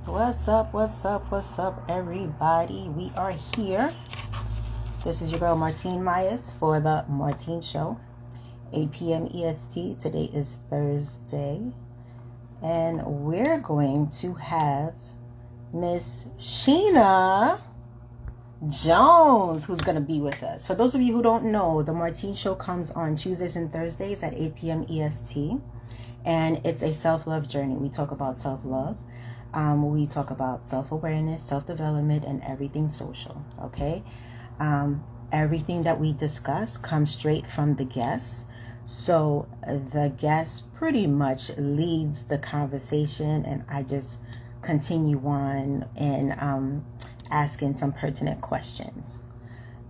What's up? What's up? What's up, everybody? We are here. This is your girl Martine Myers for the Martine Show, 8 p.m. EST. Today is Thursday, and we're going to have Miss Shenna Jones, who's going to be with us. For those of you who don't know, the Martine Show comes on Tuesdays and Thursdays at 8 p.m. EST, and it's a self-love journey. We talk about self-love. We talk about self-awareness, self-development, and everything social, okay? Everything that we discuss comes straight from the guest. So the guest pretty much leads the conversation, and I just continue on and asking some pertinent questions.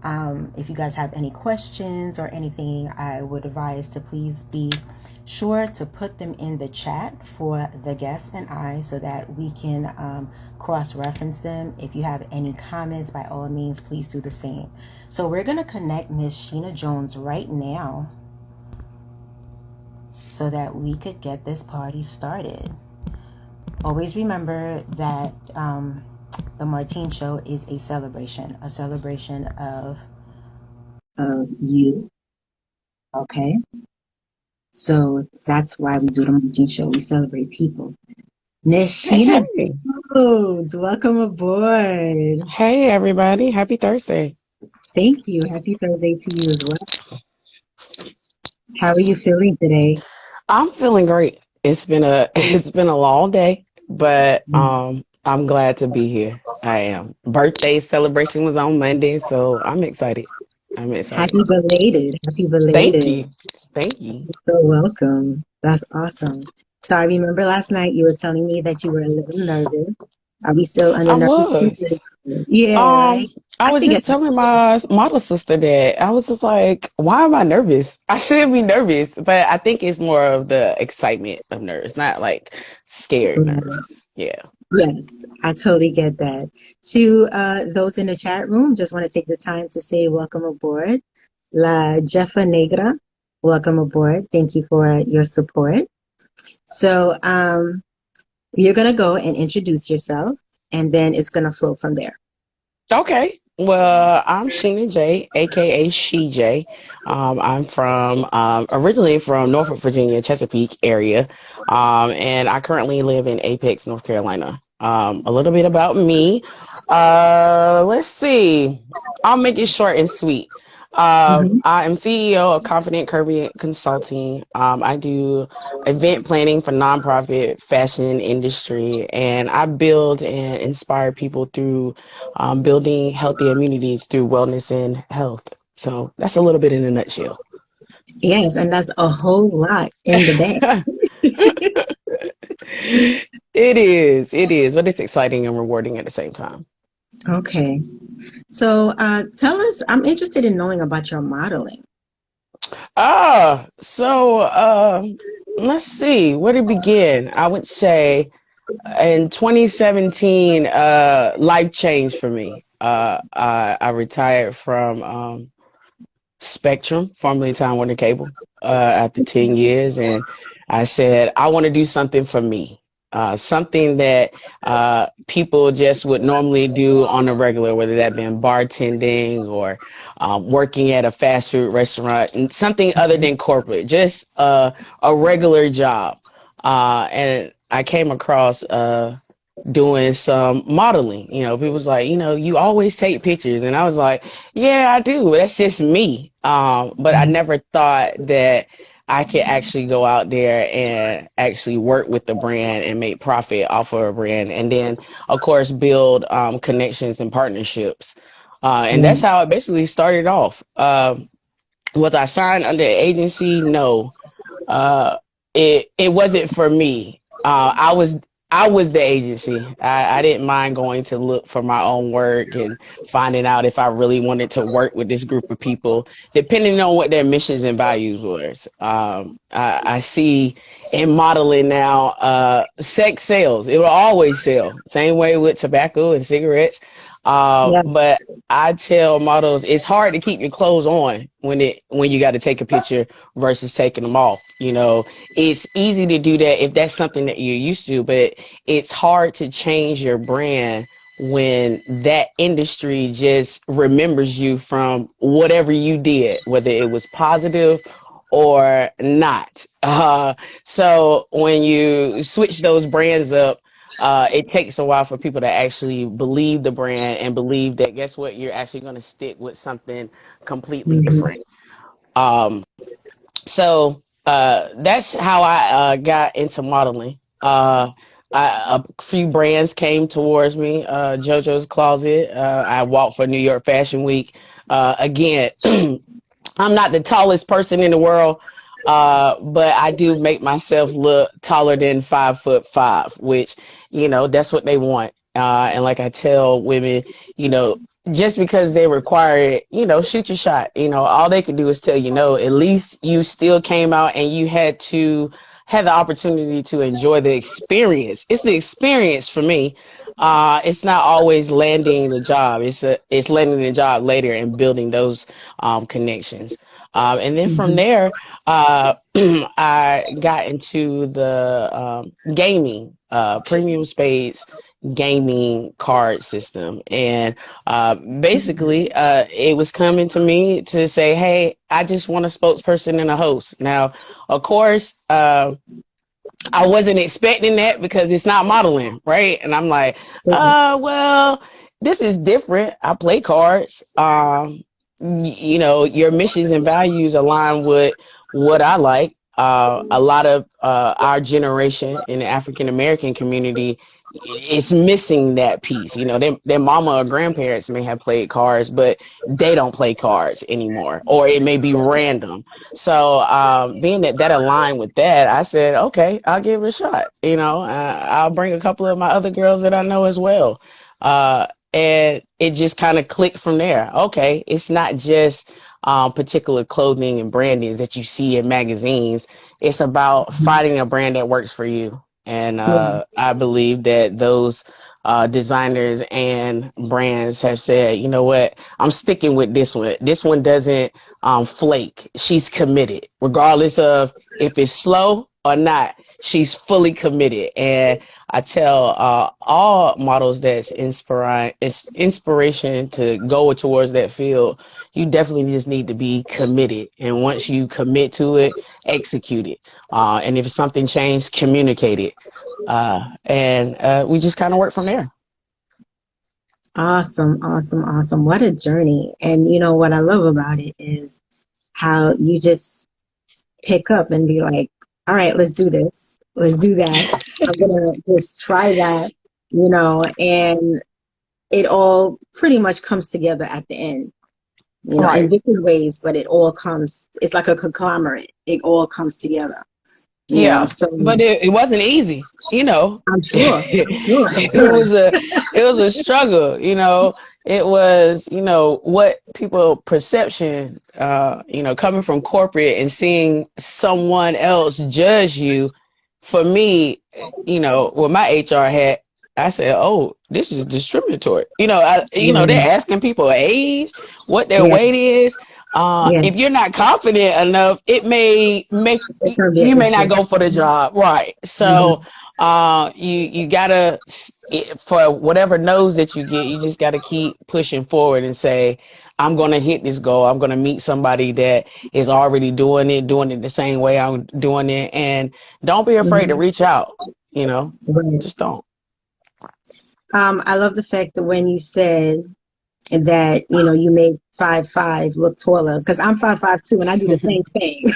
If you guys have any questions or anything, I would advise to please be sure to put them in the chat for the guest and I so that we can cross-reference them. If you have any comments, by all means, please do the same. So we're going to connect Miss Shenna Jones right now so that we could get this party started. Always remember that the Martine Show is a celebration of you, okay? So that's why we do the Martine Show. We celebrate people. Miss Shenna Jones, welcome aboard. Hey, everybody. Happy Thursday. Thank you. Happy Thursday to you as well. How are you feeling today? I'm feeling great. It's been a long day, but I'm glad to be here. I am. Birthday celebration was on Monday, so I'm excited. Happy belated. Happy Thank belated. you. Thank you. You're so welcome. That's awesome. So I remember last night you were telling me that you were a little nervous. Are we still I under nervous? was. Yeah, right. I I was think just it's telling my model sister that I was just like, why am I nervous? I shouldn't be nervous, but I think it's more of the excitement of nerves, not like scared nervous. Yeah. yes, I totally get that. To those in the chat room, just want to take the time to say welcome aboard. La Jeffa Negra, welcome aboard. Thank you for your support. So you're going to go and introduce yourself, and then it's going to flow from there. Okay. Well, I'm Sheena J, aka She J. I'm from originally from Norfolk, Virginia, Chesapeake area, and I currently live in Apex, North Carolina. A little bit about me. Let's see. I'll make it short and sweet. Mhm. I am CEO of Confident Kirby Consulting. I do event planning for nonprofit fashion industry, and I build and inspire people through building healthy immunities through wellness and health. So that's a little bit in a nutshell. Yes, and that's a whole lot in the bag. It is, but it's exciting and rewarding at the same time. Okay. So tell us, I'm interested in knowing about your modeling. So let's see, where to begin? I would say in 2017, life changed for me. I retired from Spectrum, formerly Time Warner Cable, after 10 years. And I said, I want to do something for me, something that people just would normally do on a regular, whether that been bartending or working at a fast food restaurant, and something other than corporate, just a regular job. And I came across doing some modeling. People was like, you always take pictures. And I was like, yeah, I do. That's just me. But I never thought that I could actually go out there and actually work with the brand and make profit off of a brand. And then, of course, build connections and partnerships. And that's how it basically started off. Was I signed under an agency? No. It wasn't for me. I was the agency. I didn't mind going to look for my own work and finding out if I really wanted to work with this group of people, depending on what their missions and values was. I see in modeling now, sex sells. It will always sell. Same way with tobacco and cigarettes. Yeah. But I tell models it's hard to keep your clothes on when you got to take a picture versus taking them off. You know, it's easy to do that if that's something that you're used to, but it's hard to change your brand when that industry just remembers you from whatever you did, whether it was positive or not. So when you switch those brands up, it takes a while for people to actually believe the brand and believe that, guess what, you're actually going to stick with something completely Mm-hmm. different. Um, so that's how I got into modeling. A few brands came towards me. JoJo's Closet. I walked for New York Fashion Week. Again, I'm not the tallest person in the world, but I do make myself look taller than 5'5", which, you know, that's what they want. And like I tell women, you know, just because they require it, you know, shoot your shot. You know, all they can do is tell you no. At least you still came out and you had the opportunity to enjoy the experience. It's the experience for me. It's not always landing the job. It's landing the job later and building those connections. And then from Mm-hmm. there, I got into the gaming, premium spades gaming card system. And basically, it was coming to me to say, hey, I just want a spokesperson and a host. Now, of course, I wasn't expecting that because it's not modeling, right? And I'm like, well, this is different. I play cards. You know, your missions and values align with what I like. A lot of our generation in the African American community is missing that piece. You know, their mama or grandparents may have played cards, but they don't play cards anymore, or it may be random. So, being that aligned with that, I said, okay, I'll give it a shot. You know, I'll bring a couple of my other girls that I know as well. And it just kind of clicked from there. Okay, it's not just particular clothing and brandings that you see in magazines. It's about finding a brand that works for you. And Yeah. I believe that those designers and brands have said, you know what, I'm sticking with this one. This one doesn't flake. She's committed, regardless of if it's slow or not. She's fully committed. And I tell all models that's it's inspiration to go towards that field. You definitely just need to be committed. And once you commit to it, execute it. And if something changed, communicate it. And we just kind of work from there. Awesome, awesome, awesome. What a journey. And you know what I love about it is how you just pick up and be like, all right, let's do this. Let's do that. I'm gonna just try that, you know, and it all pretty much comes together at the end, you know, in Right. different ways, but it all comes, it's like a conglomerate. It all comes together, you know. Yeah, So but it wasn't easy, you know. I'm sure, I'm sure, I'm It sure. was a struggle, you know. It was, you know, what people perception, you know, coming from corporate and seeing someone else judge you. For me, you know, with my HR hat, I said, "Oh, this is discriminatory." You know, Yeah, they're asking people age, what their yeah, weight is. yeah. If you're not confident enough, it may make It's gonna be you an may not issue. go for the job, right? So, Hmm. you gotta, for whatever no's that you get, you just gotta keep pushing forward and say, I'm gonna hit this goal. I'm gonna meet somebody that is already doing it the same way I'm doing it, and don't be afraid to Hmm. reach out. You know, Right. just don't. I love the fact that when you said that, you know, you made 5'5" look taller, because I'm 5'5" too, and I do the same thing.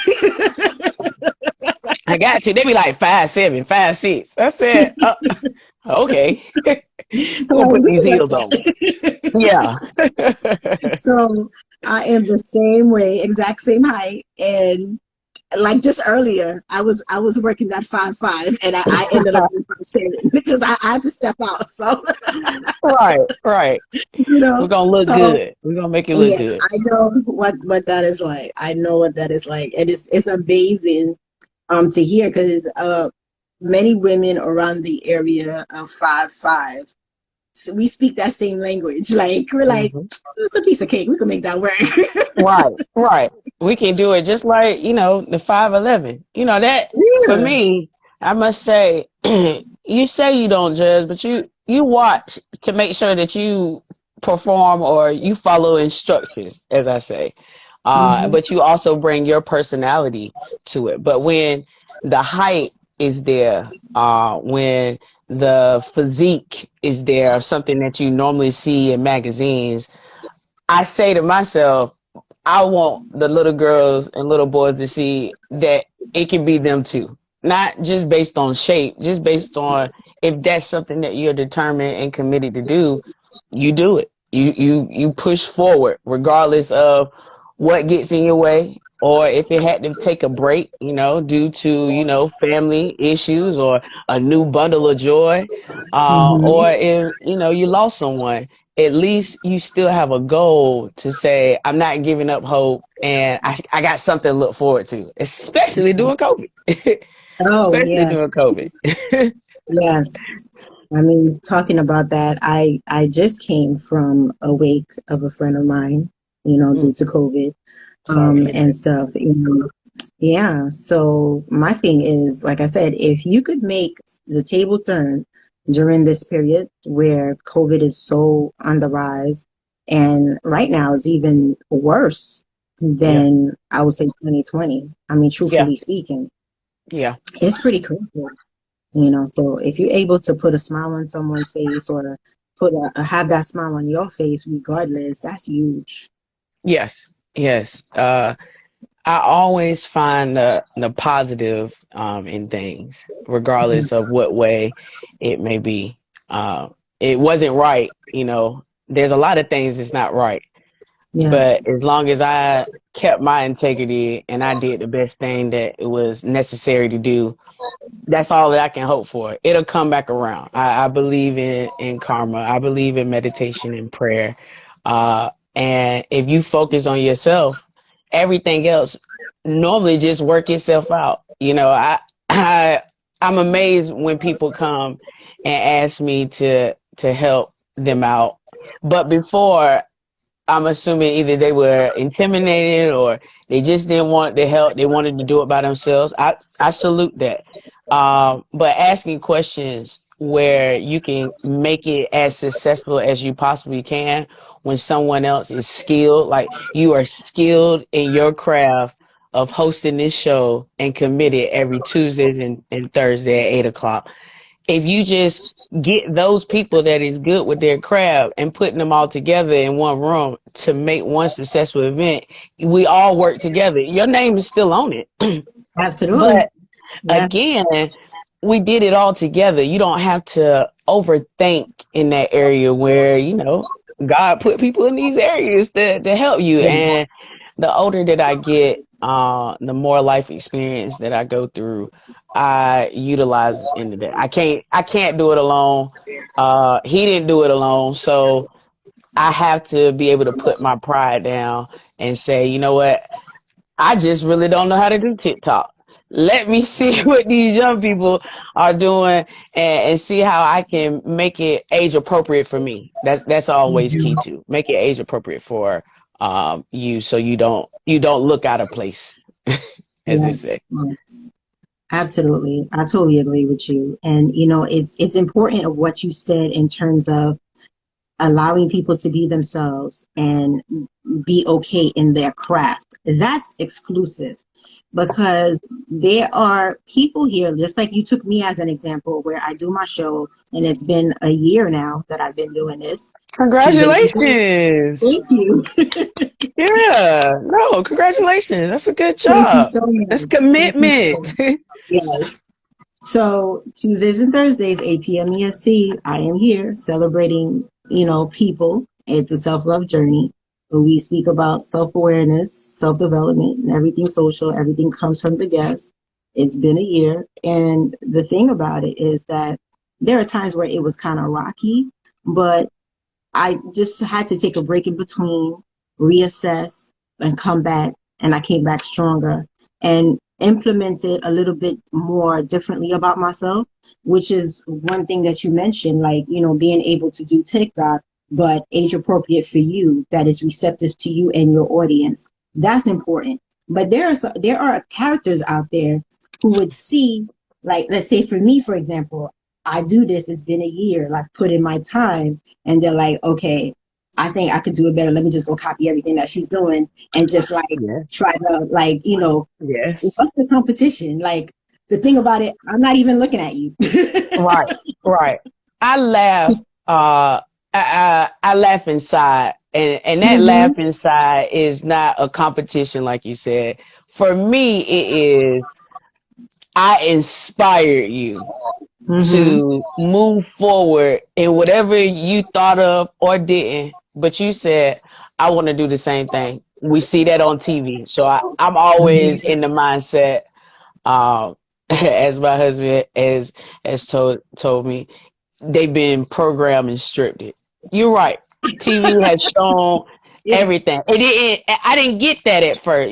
I got you. They be like 5'7", 5'6". I said, okay, So we'll like, put we these can heels on. work. Yeah. So I am the same way, exact same height, and like just earlier, I was working that 5'5", and I ended up in 5'7" because I had to step out. So Right, right. you We're know, gonna look so good. We're gonna make it look yeah, good. I know what that is like. I know what that is like, and it's amazing to hear, because many women around the area of 5'5" we speak that same language. Like we're like, Mhm. it's a piece of cake. We can make that work. Right, right. We can do it just like, the 5'11". That for Yeah. me, I must say, you say you don't judge, but you watch to make sure that you perform or you follow instructions, as I say. Hmm. But you also bring your personality to it. But when the height is there, when the physique is there, something that you normally see in magazines, I say to myself, I want the little girls and little boys to see that it can be them too. Not just based on shape, just based on if that's something that you're determined and committed to do, you do it. You push forward regardless of what gets in your way or if it had to take a break, due to, family issues or a new bundle of joy, Hmm. or if, you lost someone, at least you still have a goal to say, I'm not giving up hope and I got something to look forward to, especially during COVID. Oh Especially yeah. during COVID. Yes. I mean, talking about that, I just came from a wake of a friend of mine, Mm, due to COVID, sorry to hear and that. stuff. Yeah. So my thing is, like I said, if you could make the table turn during this period where COVID is so on the rise, and right now it's even worse Yeah. than I would say 2020. I mean, Yeah. truthfully speaking, Yeah. it's pretty critical. So if you're able to put a smile on someone's face or have that smile on your face regardless, that's huge. Yes. Yes. I always find the positive in things, regardless of what way it may be. It wasn't right, There's a lot of things that's not right. Yes, But as long as I kept my integrity and I did the best thing that it was necessary to do, that's all that I can hope for. It'll come back around. I believe in karma. I believe in meditation and prayer. And if you focus on yourself, everything else normally just work itself out. I I'm amazed when people come and ask me to help them out. But before, I'm assuming either they were intimidated or they just didn't want the help. They wanted to do it by themselves. I salute that. But asking questions where you can make it as successful as you possibly can when someone else is skilled, like you are skilled in your craft of hosting this show and committed every Tuesdays and Thursday at 8 o'clock. If you just get those people that is good with their craft and putting them all together in one room to make one successful event, we all work together. Your name is still on it. absolutely. But Yes, again, we did it all together. You don't have to overthink in that area where, God put people in these areas to help you. yes, And the older that I get, the more life experience that I go through, I utilize into that. I can't do it alone. He didn't do it alone. So I have to be able to put my pride down and say, you know what? I just really don't know how to do TikTok. Let me see what these young people are doing and see how I can make it age appropriate for me. That's always key mhm, too. Make it age appropriate for you so you don't look out of place, as they say. yes, yes. Absolutely. I totally agree with you. And it's important of what you said in terms of allowing people to be themselves and be okay in their craft. That's exclusive because there are people here, just like you took me as an example, where I do my show, and it's been a year now that I've been doing this. Tuesdays and Thursdays. Congratulations. Thank you. Yeah, no, congratulations. That's a good Thank you job. so That's much. Thank you so commitment. much. Yes. So Tuesdays and Thursdays, 8 p.m. EST, I am here celebrating, people. It's a self-love journey where we speak about self-awareness, self-development, and everything social. Everything comes from the guest. It's been a year. And the thing about it is that there are times where it was kind of rocky, but I just had to take a break in between, reassess, and come back. And I came back stronger. And implemented a little bit more differently about myself, which is one thing that you mentioned, like, being able to do TikTok, but age appropriate for you, that is receptive to you and your audience. That's important. But there are characters out there who would see, like, let's say for me, for example, I do this, it's been a year, like put in my time, and they're like, okay, I think I could do it better. Let me just go copy everything that she's doing and just like Yes. try to, like, Yes. what's the competition? Like, the thing about it, I'm not even looking at you. Right. Right. I laugh. I laugh inside, and that Hmm. laugh inside is not a competition, like you said. For me, it is. I inspired you Hmm. to move forward in whatever you thought of or didn't, but you said, I want to do the same thing. We see that on TV. So I'm always in the mindset, as my husband has told me, they've been programmed and scripted. You're right. TV has shown Yeah. everything. I didn't get that at first.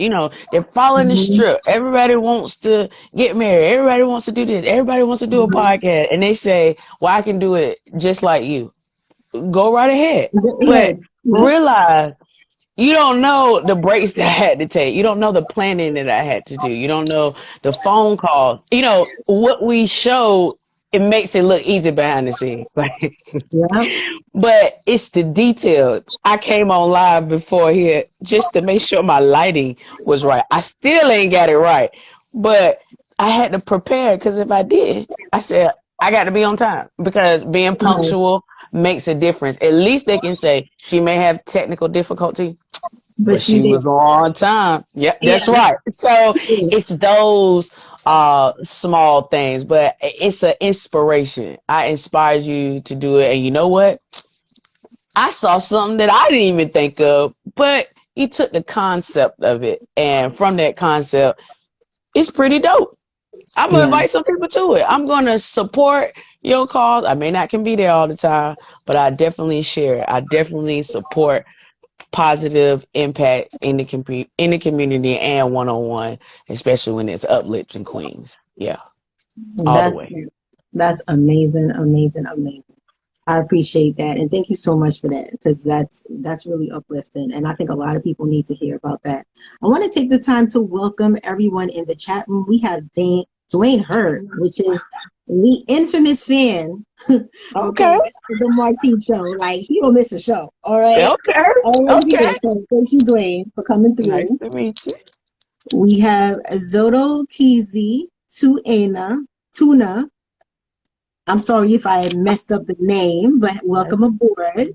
They're following the Hmm. strip. Everybody wants to get married. Everybody wants to do this. Everybody wants to do a podcast. And they say, well, I can do it just like you. Go right ahead. Go But ahead. Yep. realize you don't know the breaks that I had to take. You don't know the planning that I had to do. You don't know the phone calls. What we show, it makes it look easy behind the scenes. Yep. But it's the detail. I came on live before here just to make sure my lighting was right. I still ain't got it right, but I had to prepare because if I did, I said I got to be on time because being Right. punctual makes a difference. At least they can say she may have technical difficulty, But but she she did. was on time. Yep, Yeah. that's right. So Yeah. it's those small things, but it's an inspiration. I inspired you to do it, and you know what? I saw something that I didn't even think of, but you took the concept of it, and from that concept, it's pretty dope. I'm gonna Yeah. invite some people to it. I'm gonna support your cause. I may not can be there all the time, but I definitely share. I definitely support positive impacts in in the community and one on one, especially when it's uplifting queens. Yeah, all the That's way. that's amazing, amazing, amazing. I appreciate that, and thank you so much for that, because that's really uplifting, and I think a lot of people need to hear about that. I want to take the time to welcome everyone in the chat room. We have Dwayne Hurt, which is the infamous fan, okay, Okay. of the Martine show. Like, he don't miss a show. All right, Okay. always here. Okay. So thank you, Dwayne, for coming Nice through. to meet you. We have Zoto Kizi, Tuna. I'm sorry if I messed up the name, but welcome Nice. aboard.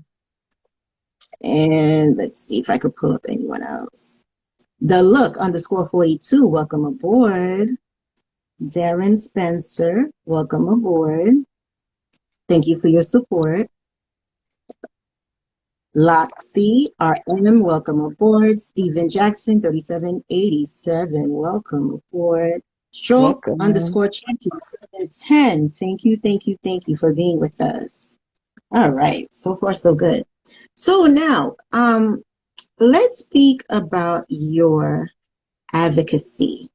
And let's see if I could pull up anyone else. The Look underscore 42, welcome aboard. Darren Spencer, welcome aboard. Thank you for your support. Loxy RM, welcome aboard. Stephen Jackson, 3787, welcome aboard. Stroke Welcome. underscore champion 710. Thank you, thank you, thank you for being with us. All right, so far so good. So now, let's speak about your advocacy.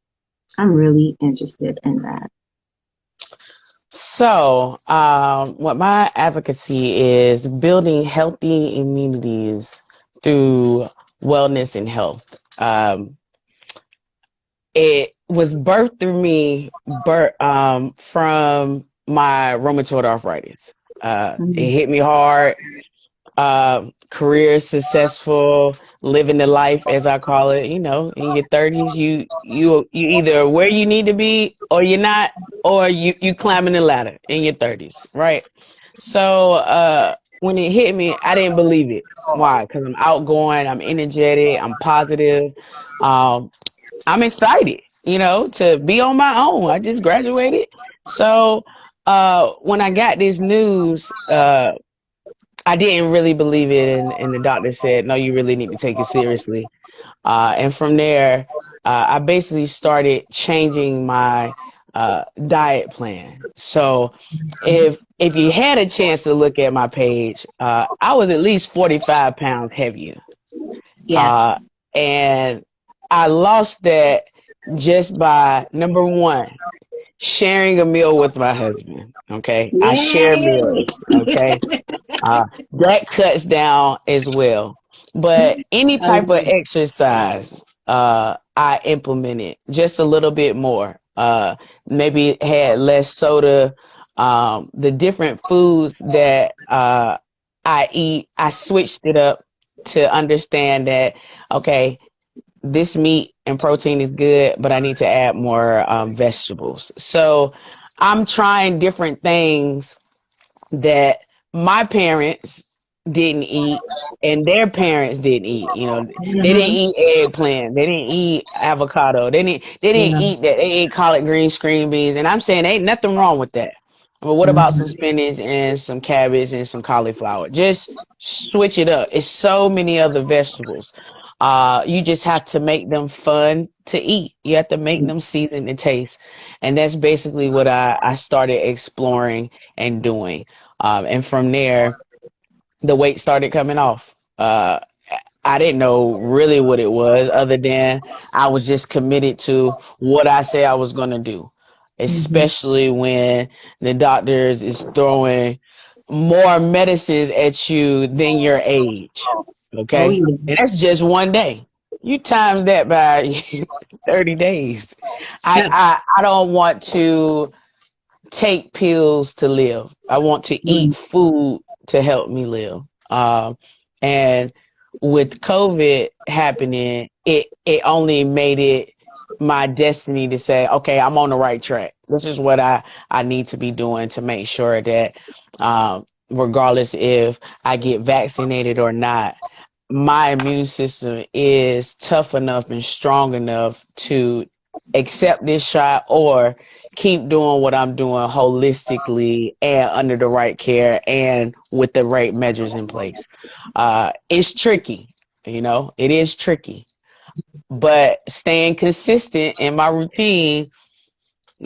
I'm really interested in that. So, what my advocacy is building healthy immunities through wellness and health. It was birthed through me from my rheumatoid arthritis. It Mm-hmm. hit me hard. Career successful, living the life as I call it. In your 30s, you either where you need to be or you're not, or you climbing the ladder in your 30s, right? So when it hit me, I didn't believe it. Why? Because I'm outgoing, I'm energetic, I'm positive. Um, I'm excited, to be on my own. I just graduated. So when I got this news, I didn't really believe it, and the doctor said, "No, you really need to take it seriously." And from there, I basically started changing my diet plan. So, if you had a chance to look at my page, I was at least 45 pounds heavier, uh, Yes. and I lost that just by number one, sharing a meal with my husband. Okay. I share Yay! meals. Okay. That cuts down as well. But any I type of love exercise, I implemented just a little bit more. Maybe had less soda. The different foods that I eat, I switched it up to understand that, okay, this meat and protein is good, but I need to add more vegetables. So I'm trying different things that my parents didn't eat and their parents didn't eat. You know, they didn't it. eat eggplant, they didn't eat avocado, they didn't Yeah. eat that. They ate collard green green beans. And I'm saying ain't nothing wrong with that. But what about some Mhm. spinach and some cabbage and some cauliflower? Just switch it up. It's so many other vegetables. You just have to make them fun to eat. You have to make them seasoned to taste. And that's basically what I started exploring and doing. And from there, the weight started coming off. I didn't know really what it was, other than I was just committed to what I say I was going to do, Mhm. especially when the doctors is throwing more medicines at you than your age. Oh Okay. yeah. And that's just one day. You times that by 30 days. I don't want to take pills to live. I want to eat Mm. food to help me live. And with COVID happening, it only made it my destiny to say, okay, I'm on the right track. This is what I need to be doing to make sure that, regardless if I get vaccinated or not, my immune system is tough enough and strong enough to accept this shot or keep doing what I'm doing holistically and under the right care and with the right measures in place. It's tricky, it is tricky, but staying consistent in my routine,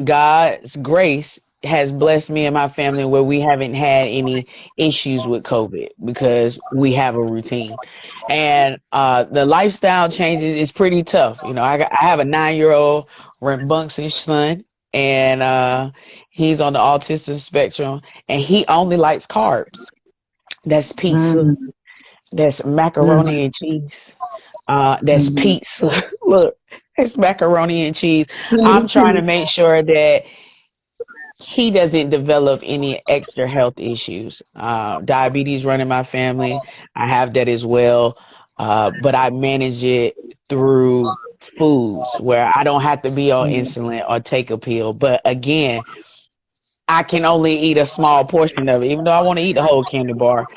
God's grace has blessed me and my family where we haven't had any issues with COVID because we have a routine. And the lifestyle changes is pretty tough. I have a 9-year-old rambunctious son, and he's on the autism spectrum, and he only likes carbs. That's pizza. Mhm. That's Mhm. macaroni and cheese. That's Mhm. pizza. Look, it's macaroni and cheese. I'm Too trying to many make sure that he doesn't develop any extra health issues. Diabetes run in my family. I have that as well. But I manage it through foods where I don't have to be on Mhm. insulin or take a pill. But again, I can only eat a small portion of it. Even though I want to eat the whole candy bar,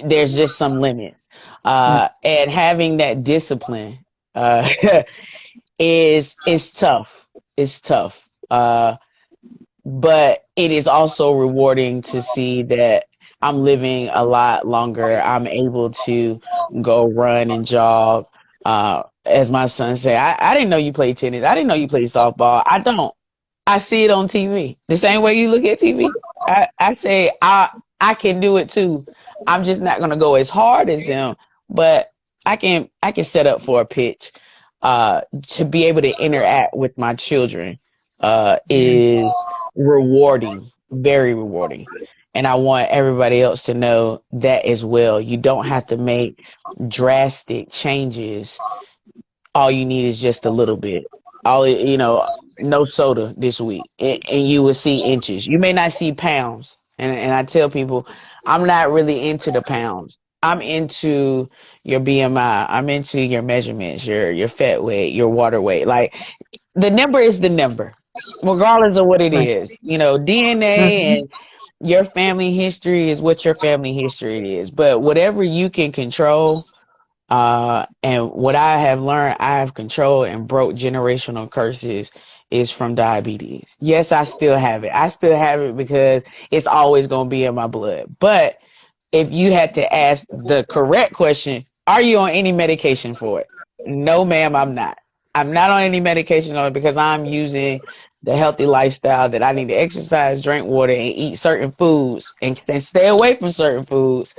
there's just some limits. And having that discipline uh, is tough. It's tough. But it is also rewarding to see that I'm living a lot longer. I'm able to go run and jog. As my son said, I didn't know you played tennis. I didn't know you played softball. I don't. I see it on TV. The same way you look at TV. I say I can do it too. I'm just not gonna go as hard as them, but I can set up for a pitch. To be able to interact with my children is rewarding, very rewarding. And I want everybody else to know that as well. You don't have to make drastic changes. All you need is just a little bit. No soda this week, and you will see inches. You may not see pounds. And I tell people, I'm not really into the pounds. I'm into your BMI. I'm into your measurements, your fat weight, your water weight. Like, the number is the number, regardless of what it Right. is. DNA Mhm. and your family history is what your family history is. But whatever you can control, and what I have learned, I have controlled and broke generational curses is from diabetes. Yes, I still have it. I still have it because it's always going to be in my blood. But if you had to ask the correct question, are you on any medication for it? No, ma'am, I'm not. I'm not on any medication on it because I'm using the healthy lifestyle that I need to exercise, drink water, and eat certain foods and stay away from certain foods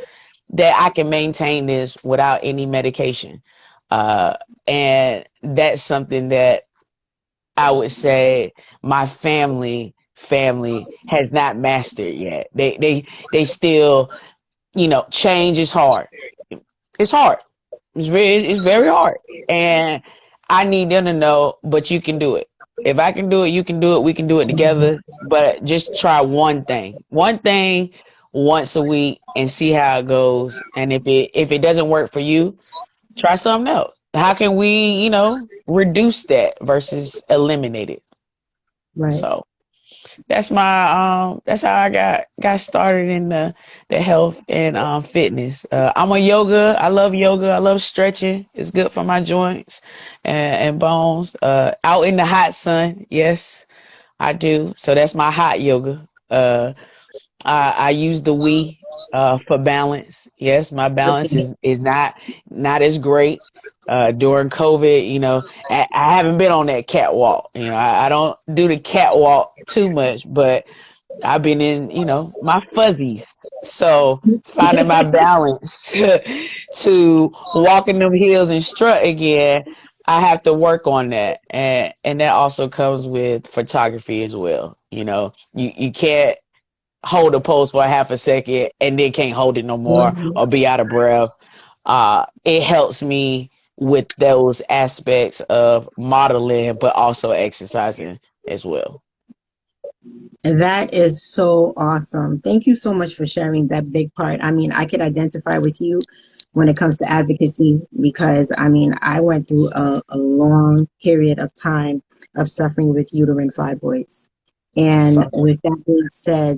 that I can maintain this without any medication. Uh, and that's something that I would say my family has not mastered yet. They still, change is hard. It's hard. It's very hard. And I need them to know, but you can do it. If I can do it, you can do it. We can do it together. But just try one thing once a week and see how it goes. And if it doesn't work for you, try something else. How can we, reduce that versus eliminate it? Right. So that's how I got started in the health and fitness. I'm a yoga. I love yoga. I love stretching. It's good for my joints and bones. Out in the hot sun, yes, I do. So that's my hot yoga. I use the we for balance. Yes, my balance is not as great. During COVID, I haven't been on that catwalk. I don't do the catwalk too much, but I've been in, my fuzzies. So finding my balance to walking them hills and strut again, I have to work on that. And that also comes with photography as well. You can't hold a pose for a half a second and then can't hold it no more or be out of breath. It helps me with those aspects of modeling, but also exercising as well. That is so awesome. Thank you so much for sharing that big part. I mean, I could identify with you when it comes to advocacy because I mean, I went through a long period of time of suffering with uterine fibroids. And So, with that being said,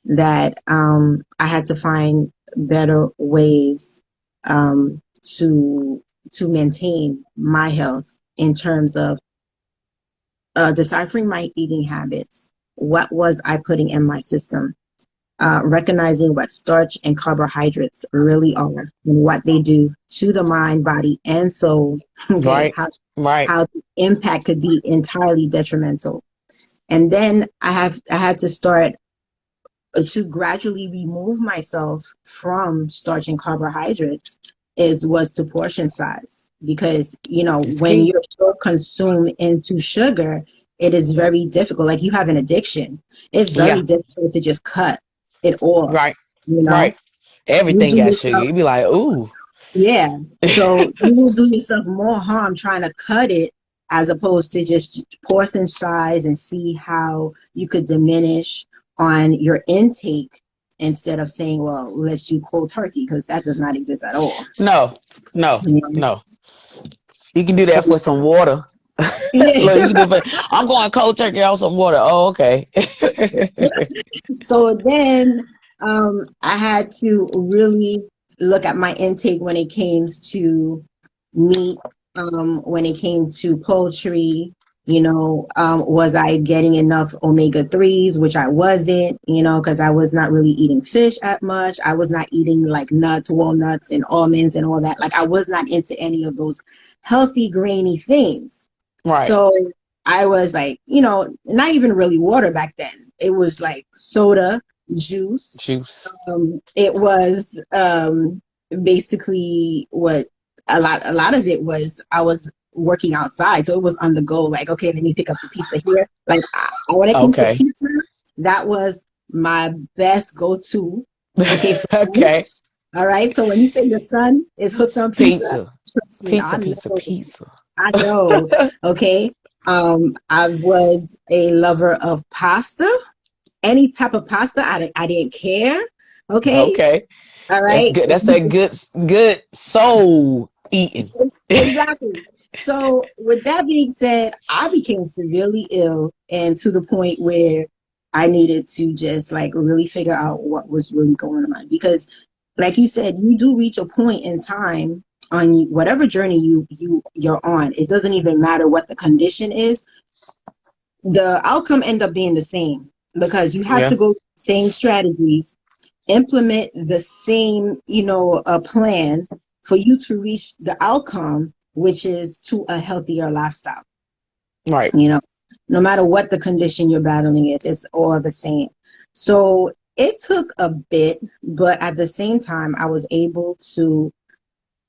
that I had to find better ways um, to maintain my health in terms of deciphering my eating habits. What was I putting in my system? Recognizing what starch and carbohydrates really are and what they do to the mind, body, and soul. Okay, right, right. how the impact could be entirely detrimental. And then I had to start to gradually remove myself from starch and carbohydrates was to portion size because It's when key. you're so consumed into sugar, it is very difficult. Like you have an addiction, it's very Yeah, difficult to just cut it off. right, you know right. you Everything do got sugar. yourself, You be like, ooh. yeah, so you will do yourself more harm trying to cut it as opposed to just portion size and see how you could diminish on your intake instead of saying, well, let's do cold turkey because that does not exist at all. No, no, Yeah. no. You can do that for some water. Look, Yeah. you can do it for, I'm going cold turkey out some water. Oh, okay. So then I had to really look at my intake when it came to meat, when it came to poultry. Was I getting enough omega 3s, which I wasn't, because I was not really eating fish at much. I was not eating like nuts, walnuts, and almonds and all that. Like I was not into any of those healthy, grainy things. Right. So I was like, not even really water back then. It was like soda, juice. Juice. It was basically what a lot of it was. I was working outside, so it was on the go. Like, okay, let me pick up the pizza here. Like, when it comes to Okay. pizza, that was my best go-to. Okay, for Okay. lunch. All right. So when you say your son is hooked on pizza, Pizza. trust me, Pizza, I pizza, know. pizza. I know. Okay. I was a lover of pasta. Any type of pasta, I didn't care. Okay. Okay. All That's right. good. That's that good soul eating. Exactly. So with that being said, I became severely ill and to the point where I needed to just like really figure out what was really going on because like you said, you do reach a point in time on whatever journey you're on. It doesn't even matter what the condition is. The outcome end up being the same because you have Yeah. to go same strategies, implement the same, plan for you to reach the outcome, which is to a healthier lifestyle. Right. You know, no matter what the condition you're battling it, it's all the same. So it took a bit, but at the same time, I was able to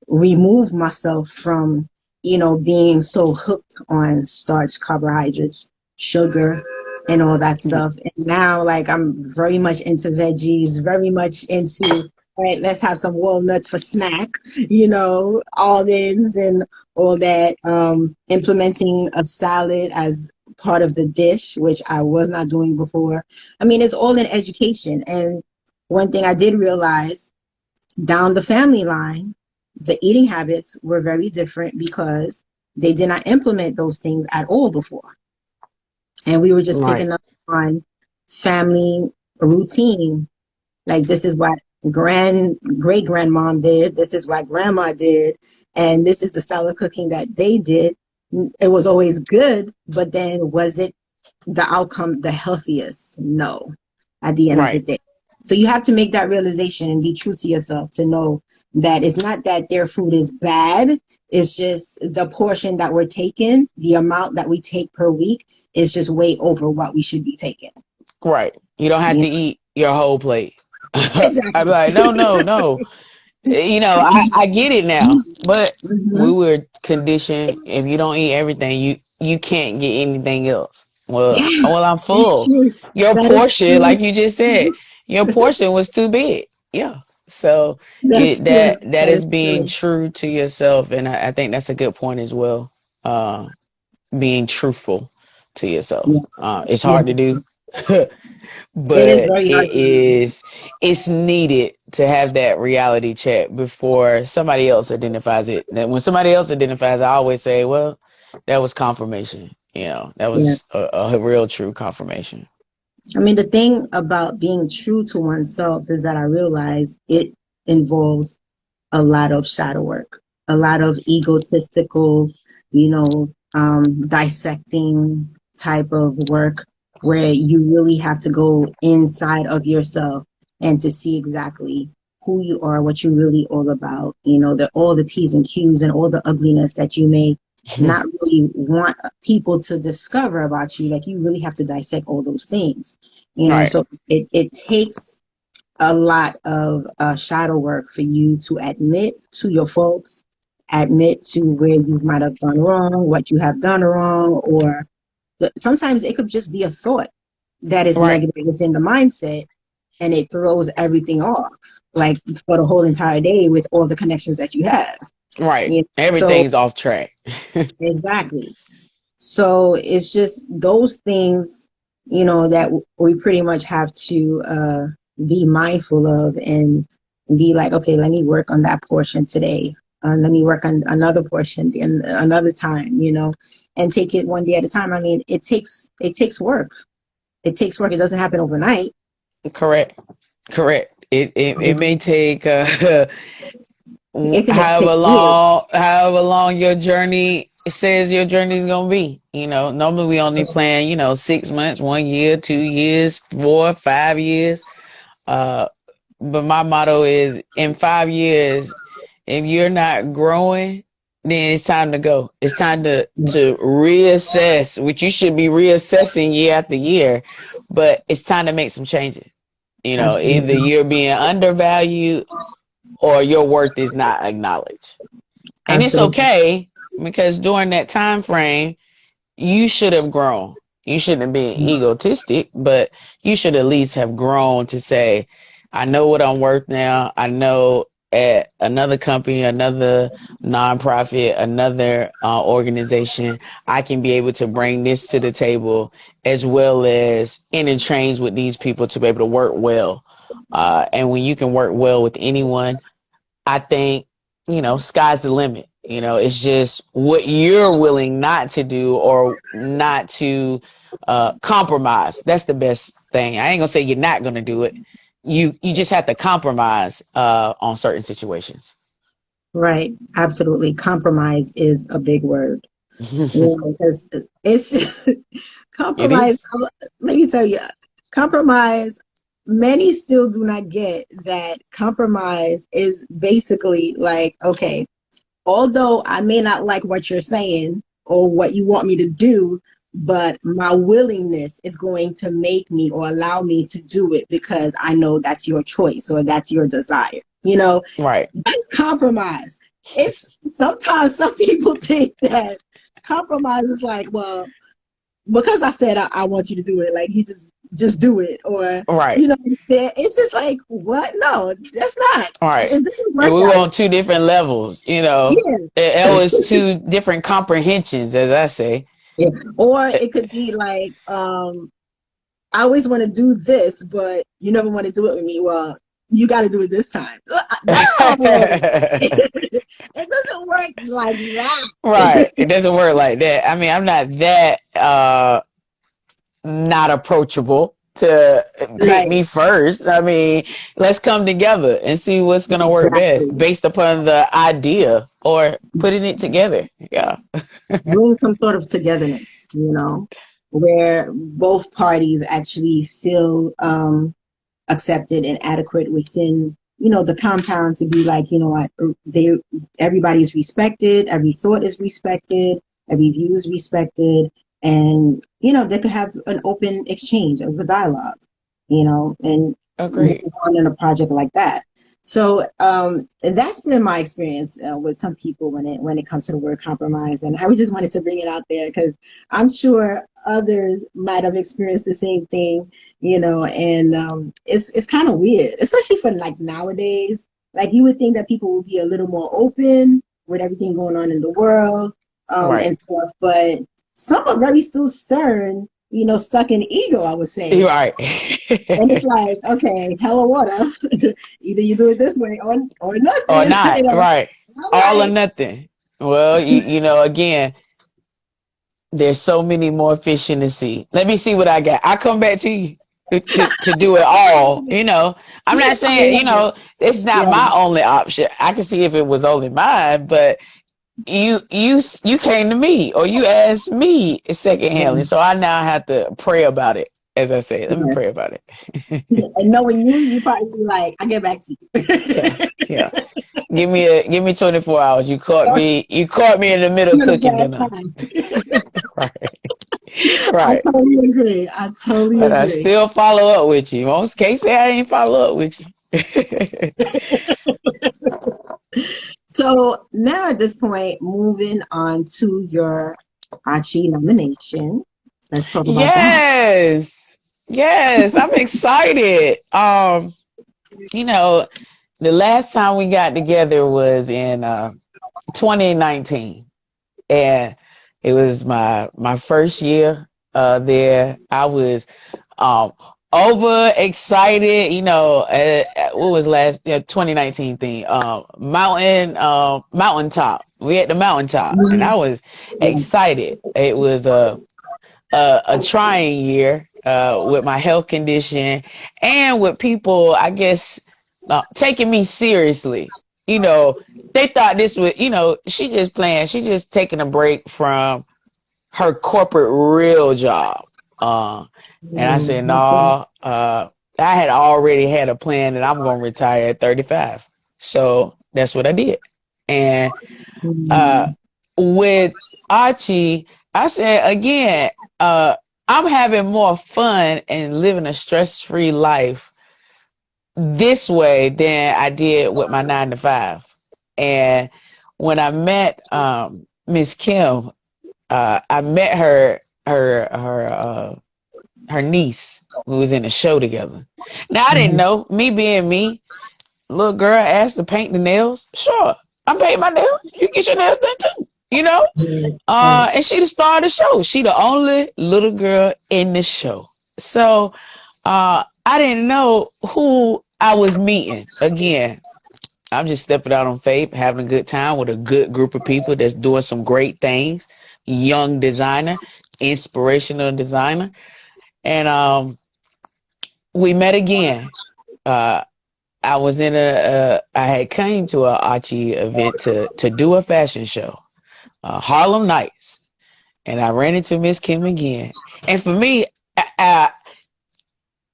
remove myself from being so hooked on starch, carbohydrates, sugar, and all that stuff. And now, like, I'm very much into veggies, very much into, all right, let's have some walnuts for snack, almonds and all that. Implementing a salad as part of the dish, which I was not doing before. I mean, it's all in education. And one thing I did realize down the family line, the eating habits were very different because they did not implement those things at all before. And we were just Right. picking up on family routine. Like, this is what great grandmom did. This is what grandma did. And this is the style of cooking that they did. It was always good, but then was it the outcome the healthiest? No, at the end of the Right. day. So you have to make that realization and be true to yourself to know that it's not that their food is bad. It's just the portion that we're taking, the amount that we take per week is just way over what we should be taking. Right. You don't have You to know? eat your whole plate. I'm Exactly. like, no, no, no. I get it now, but we Hmm. were conditioned. If you don't eat everything, you can't get anything else. Well, I'm Yes, it's full. true. Your That is portion, true. like you just said, your portion was too big. Yeah. So That's true. that That is is being true. true to yourself, and I think that's a good point as well. Being truthful to yourself. Yeah. It's Yeah. hard to do, It is but very hard to do. it's needed to have that reality check before somebody else identifies it. And when somebody else identifies, I always say, well, that was confirmation. That Yeah. was a real true confirmation. I mean, the thing about being true to oneself is that I realize it involves a lot of shadow work, a lot of egotistical, dissecting type of work where you really have to go inside of yourself and to see exactly who you are, what you're really all about, all the P's and Q's and all the ugliness that you may not really want people to discover about you. Like, you really have to dissect all those things, Right. so it takes a lot of shadow work for you to admit to your folks, admit to where you might have done wrong, what you have done wrong, or sometimes it could just be a thought that is Right. negative within the mindset, and it throws everything off, like, for the whole entire day with all the connections that you have. Right. So Everything's off track. exactly. So it's just those things, that we pretty much have to be mindful of and be like, okay, let me work on that portion today. Let me work on another portion in another time, and take it one day at a time. I mean, it takes work. It takes work. It doesn't happen overnight. Correct. Correct. It may take It can take years. however long your journey says your journey is gonna be. Normally we only plan, 6 months, 1 year, 2 years, 4, 5 years. Uh, but my motto is in 5 years, if you're not growing, then it's time to go. It's time to Yes, reassess, which you should be reassessing year after year, but it's time to make some changes. Either absolutely, you're being undervalued or your worth is not acknowledged. And it's absolutely. okay because during that time frame, you should have grown. You shouldn't have been egotistic, but you should at least have grown to say, I know what I'm worth now. I know at another company, another nonprofit, another organization, I can be able to bring this to the table as well as interchange with these people to be able to work well. And when you can work well with anyone, I think, sky's the limit. It's just what you're willing not to do or not to compromise. That's the best thing. I ain't gonna say you're not gonna do it. You just have to compromise on certain situations. Right. Absolutely. Compromise is a big word. It Because it's compromise. is. Let me tell you, compromise. Many still do not get that compromise is basically like, okay, although I may not like what you're saying or what you want me to do, but my willingness is going to make me or allow me to do it because I know that's your choice or that's your desire. Right. That's compromise. it's sometimes some people think that compromise is like, well, because I said I want you to do it, like you just do it, or Right. it's just like, what? No, that's not. Right. It doesn't And work we were that on two different levels, way. It was two different comprehensions, as I say. Yeah. Or it could be like, I always want to do this, but you never want to do it with me. Well, you got to do it this time. No, it doesn't work like that. Right. It doesn't work like that. I mean, I'm not that not approachable to pick Right. me first. I mean, let's come together and see what's going to work best Exactly. based upon the idea or putting it together. Yeah. Bring some sort of togetherness, where both parties actually feel accepted and adequate within, the compound, to be like, what, everybody's respected, every thought is respected, every view is respected, and they could have an open exchange of a dialogue, and move Agreed. on in a project like that. So that's been my experience with some people when it comes to the word compromise, and I just wanted to bring it out there because I'm sure others might have experienced the same thing, and it's kind of weird, especially for like nowadays. Like you would think that people would be a little more open with everything going on in the world, Right. and stuff, but some are very still stern, stuck in ego, I would You're say. right. And it's like, okay, hell or water. Either you do it this way or Or nothing. not. Right. I'm All or like, nothing. Well, again, there's so many more fish in the sea. Let me see what I got. I come back to you to do it all. I'm not I saying, love it. it's not Yeah, my only option. I can see if it was only mine, but you came to me or you asked me second handling. yeah, So I now have to pray about it. As I say, let me yeah. pray about it. And knowing you probably be like, I get back to Yeah. you. Yeah. Give me 24 hours. You caught me in the middle You're in a cooking bad dinner. time. Right. I Right. totally agree. I totally But I agree. still follow up with you. Most cases, I ain't follow up with you. So now at this point, moving on to your Archie nomination. Let's talk about that. Yes. Yes. I'm excited. You know, the last time we got together was in 2019. And it was my first year there. I was um over excited, what was last 2019 thing, mountaintop, we at the mountaintop, and I was Yeah. excited. It was a trying year with my health condition and with people, I guess, taking me seriously. They thought this was, she just taking a break from her corporate real job. And I said, no, Okay. I had already had a plan that I'm going to retire at 35. So that's what I did. And uh, Mm. with Archie, I said, again, I'm having more fun and living a stress-free life this way than I did with my 9 to 5. And when I met Miss Kim, I met her niece who was in a show together. Now I didn't know, me being me, little girl asked to paint the nails. Sure, I'm painting my nails. You get your nails done too. Right. Right. And she the star of the show. She the only little girl in the show. So I didn't know who I was meeting. Again, I'm just stepping out on faith, having a good time with a good group of people that's doing some great things. Young designer, inspirational designer. And we met again. Uh, I was I had came to a Archie event to do a fashion show, Harlem Nights, and I ran into Miss Kim again. And for me, I,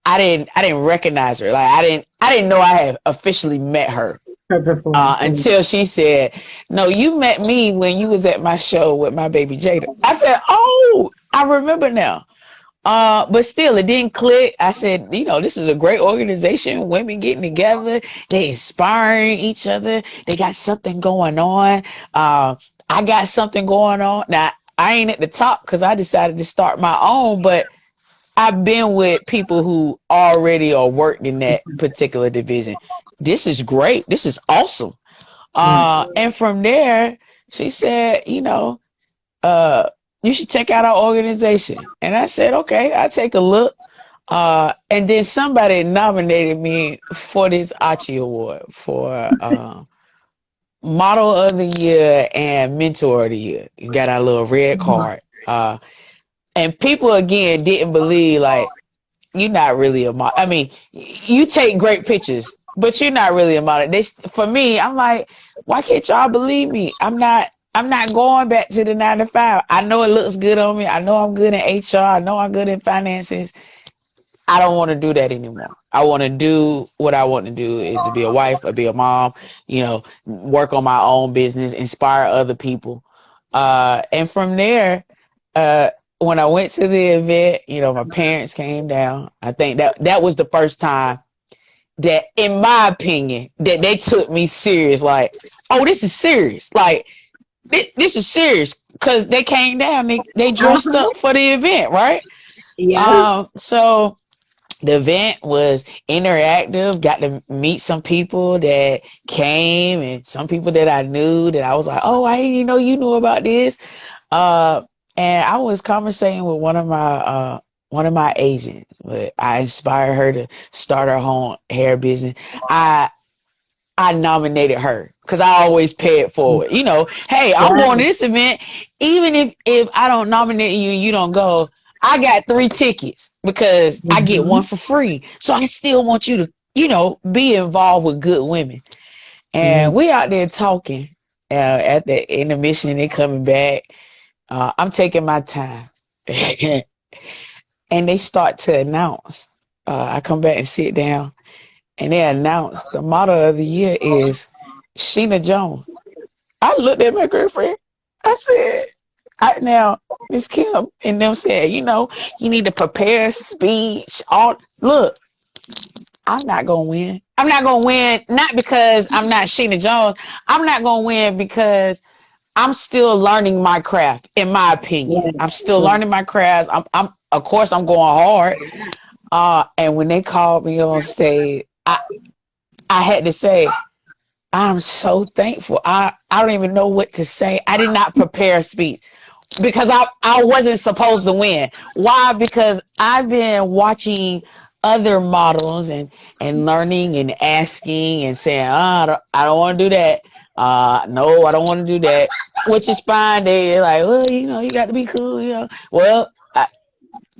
I didn't recognize her. Like I didn't know I had officially met her Her before. Yeah. until she said, "No, you met me when you was at my show with my baby Jada." I said, "Oh, I remember now." But still, it didn't click. I said, this is a great organization. Women getting together, they inspiring each other. They got something going on. I got something going on. Now, I ain't at the top because I decided to start my own, but I've been with people who already are worked in that particular division. This is great. This is awesome. And from there, she said, uh, you should check out our organization. And I said, okay, I'll take a look. And then somebody nominated me for this Archie Award for Model of the Year and Mentor of the Year. You got our little red card. And people, again, didn't believe, like, you're not really a model. I mean, you take great pictures, but you're not really a model. For me, I'm like, why can't y'all believe me? I'm not going back to the 9 to 5. I know it looks good on me. I know I'm good in HR. I know I'm good in finances. I don't want to do that anymore. I want to do what I want to do, is to be a wife or be a mom, work on my own business, inspire other people. And from there, when I went to the event, my parents came down. I think that was the first time that, in my opinion, that they took me serious. Like, oh, this is serious. Like, this is serious, because they came down. They dressed up for the event, right? Yeah. So the event was interactive. Got to meet some people that came, and some people that I knew that I was like, oh, I didn't even know you knew about this. And I was conversating with one of my agents, but I inspired her to start her own hair business. I nominated her because I always pay it forward. Hey, I'm going to this event. Even if I don't nominate you and you don't go, I got 3 tickets because I get one for free. So I still want you to, be involved with good women. And we out there talking at the intermission. They coming back. I'm taking my time. And they start to announce. I come back and sit down. And they announced the model of the year is Shenna Jones. I looked at my girlfriend. I said, now, Miss Kim, and them said, you need to prepare a speech. Look, I'm not going to win. I'm not going to win, not because I'm not Shenna Jones. I'm not going to win because I'm still learning my craft, in my opinion. I'm still learning my craft. I'm of course, I'm going hard. And when they called me on stage, I had to say, I'm so thankful. I don't even know what to say. I did not prepare a speech because I wasn't supposed to win. Why? Because I've been watching other models and learning and asking and saying, I don't want to do that. No, I don't want to do that, which is fine. They're like, well, you got to be cool. Well,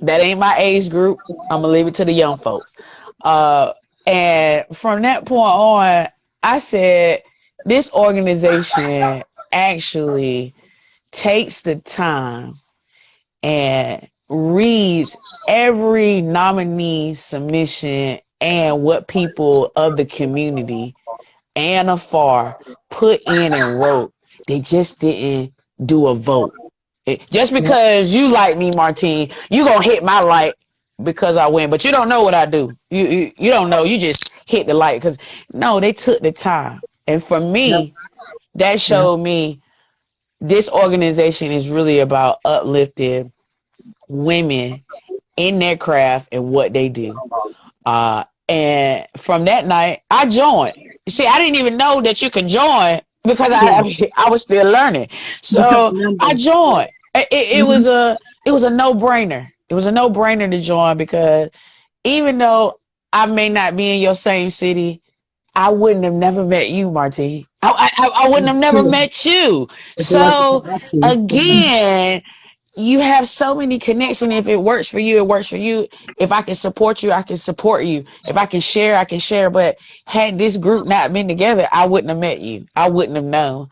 that ain't my age group. I'm gonna leave it to the young folks. And from that point on, I said, this organization actually takes the time and reads every nominee submission and what people of the community and afar put in and wrote. They just didn't do a vote. Just because you like me, Martine, you gonna hit my like because I win, but you don't know what I do. You don't know. You just hit the like because no, they took the time, and for me, that showed me this organization is really about uplifting women in their craft and what they do. And from that night, I joined. See, I didn't even know that you could join because I was still learning. So I joined. It was a no-brainer. It was a no-brainer to join because even though I may not be in your same city, I wouldn't have never met you, Martine. I wouldn't have never met you. So again, you have so many connections. If it works for you, it works for you. If I can support you, I can support you. If I can share, I can share. But had this group not been together, I wouldn't have met you. I wouldn't have known.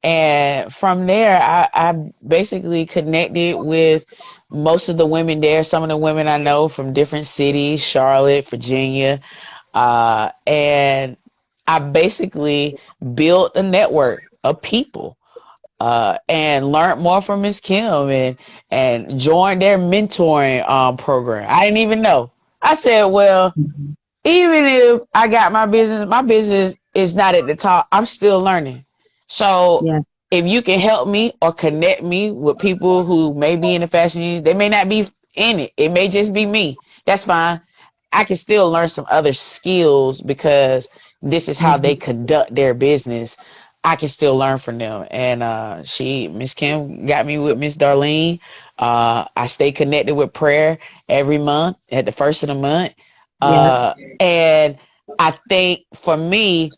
And from there, I basically connected with most of the women there. Some of the women I know from different cities, Charlotte, Virginia. And I basically built a network of people. and learned more from Miss Kim and joined their mentoring program. I didn't even know. I said, well, even if I got my business is not at the top, I'm still learning. So Yeah. if you can help me or connect me with people who may be in the fashion industry, they may not be in it. It may just be me. That's fine. I can still learn some other skills because this is how they Mhm. conduct their business. I can still learn from them. And Miss Kim got me with Miss Darlene. I stay connected with prayer every month at the first of the month. Yes. And I think for me,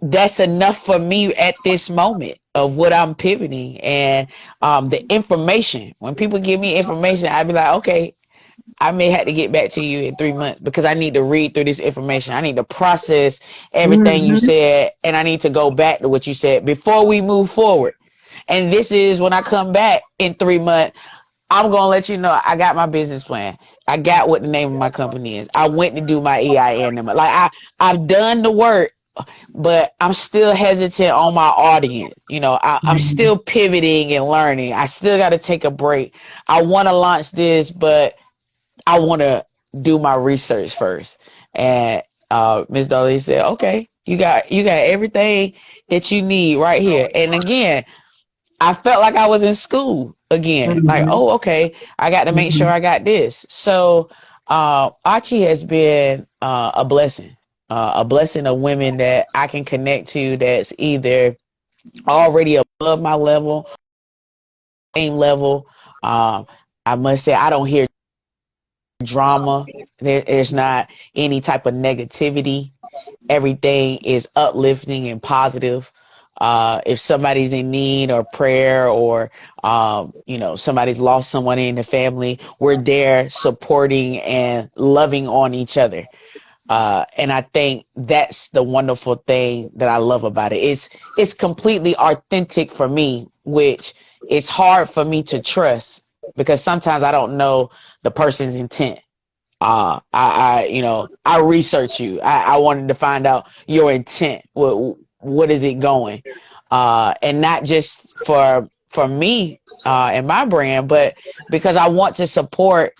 that's enough for me at this moment of what I'm pivoting and the information. When people give me information, I'd be like, okay, I may have to get back to you in 3 months because I need to read through this information. I need to process everything you Mhm. said, and I need to go back to what you said before we move forward. And this is when I come back in 3 months, I'm gonna let you know I got my business plan. I got what the name of my company is. I went to do my EIN number. Like I've done the work, but I'm still hesitant on my audience. I'm Mhm. still pivoting and learning. I still got to take a break. I want to launch this, but I want to do my research first. And Ms. Dolly said, okay, you got everything that you need right here. And again, I felt like I was in school again. Like, Mhm. oh, okay, I got to make sure Mhm. I got this. So Archie has been a blessing of women that I can connect to that's either already above my level, same level. Um, I must say, I don't hear drama. There's not any type of negativity. Everything is uplifting and positive. If somebody's in need or prayer or, somebody's lost someone in the family, we're there supporting and loving on each other. And I think that's the wonderful thing that I love about it. It's completely authentic for me, which it's hard for me to trust because sometimes I don't know the person's intent. I research you. I wanted to find out your intent. What is it going? And not just for me and my brand, but because I want to support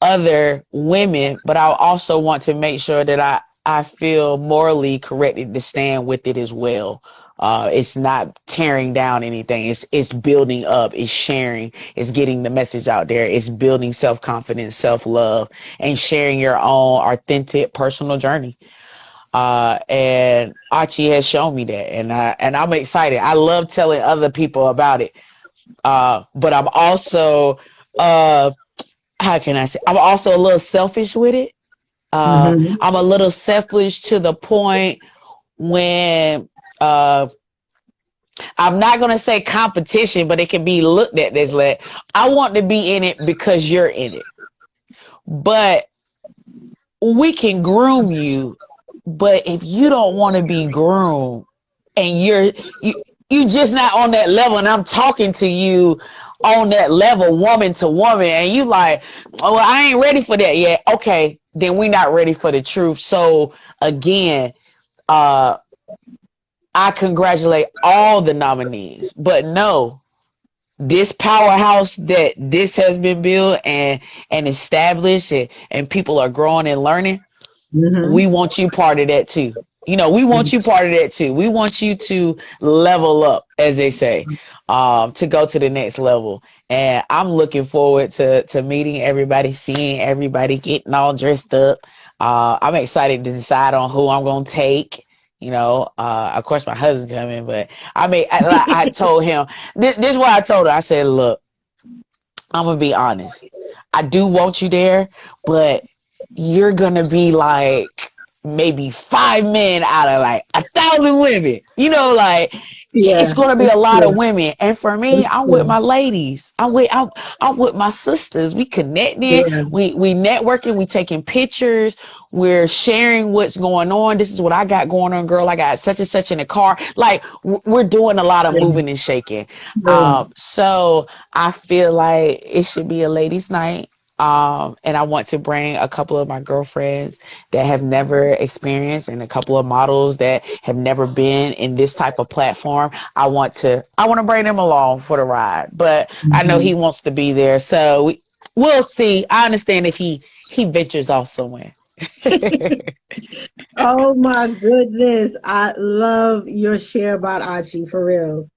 other women, but I also want to make sure that I feel morally corrected to stand with it as well. It's not tearing down anything. It's building up. It's sharing. It's getting the message out there. It's building self-confidence, self-love, and sharing your own authentic personal journey. And Archie has shown me that, and I'm excited. I love telling other people about it. But I'm also how can I say? I'm also a little selfish with it. Mhm. I'm a little selfish to the point when uh, I'm not going to say competition, but it can be looked at as like, I want to be in it because you're in it. But we can groom you. But if you don't want to be groomed and you just not on that level and I'm talking to you on that level, woman to woman, and you like, oh, well, I ain't ready for that yet. Okay, then we not ready for the truth. So again, uh, I congratulate all the nominees, but no, this powerhouse that this has been built and established and people are growing and learning, we Mhm. want you part of that too. We want you part of that too. We want you to level up, as they say, to go to the next level. And I'm looking forward to meeting everybody, seeing everybody, getting all dressed up. I'm excited to decide on who I'm going to take. Of course, my husband's coming, but I told him, this is what I told her. I said, look, I'm going to be honest. I do want you there, but you're going to be like maybe 5 men out of like 1,000 women. Like it's Yeah, going to be a it's lot of true. women. And for me, It's I'm with true. my ladies. I'm with my sisters. We connecting, Yeah. we networking, we taking pictures, we're sharing what's going on. This is what I got going on, girl. I got such and such in the car. Like we're doing a lot of Yeah. moving and shaking. Yeah. So I feel like it should be a ladies' night. And I want to bring a couple of my girlfriends that have never experienced, and a couple of models that have never been in this type of platform. I want to bring them along for the ride, but I know Mhm. he wants to be there. So we'll see. I understand if he ventures off somewhere. Oh my goodness. I love your share about Archie for real.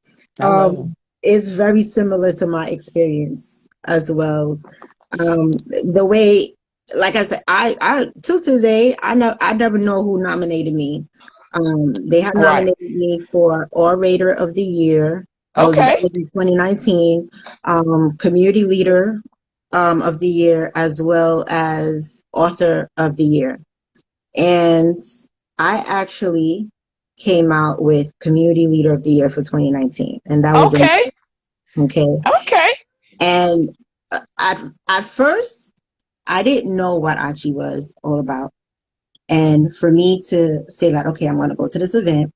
I love him. It's very similar to my experience as well. The way, like I said, I till today, I never know who nominated me. They have Right. nominated me for Orator of the Year. That Okay. was in 2019. Community Leader of the Year, as well as Author of the Year. And I actually came out with Community Leader of the Year for 2019, and that was in Okay. okay. Okay. And at first, I didn't know what Achi was all about. And for me to say that, okay, I'm going to go to this event.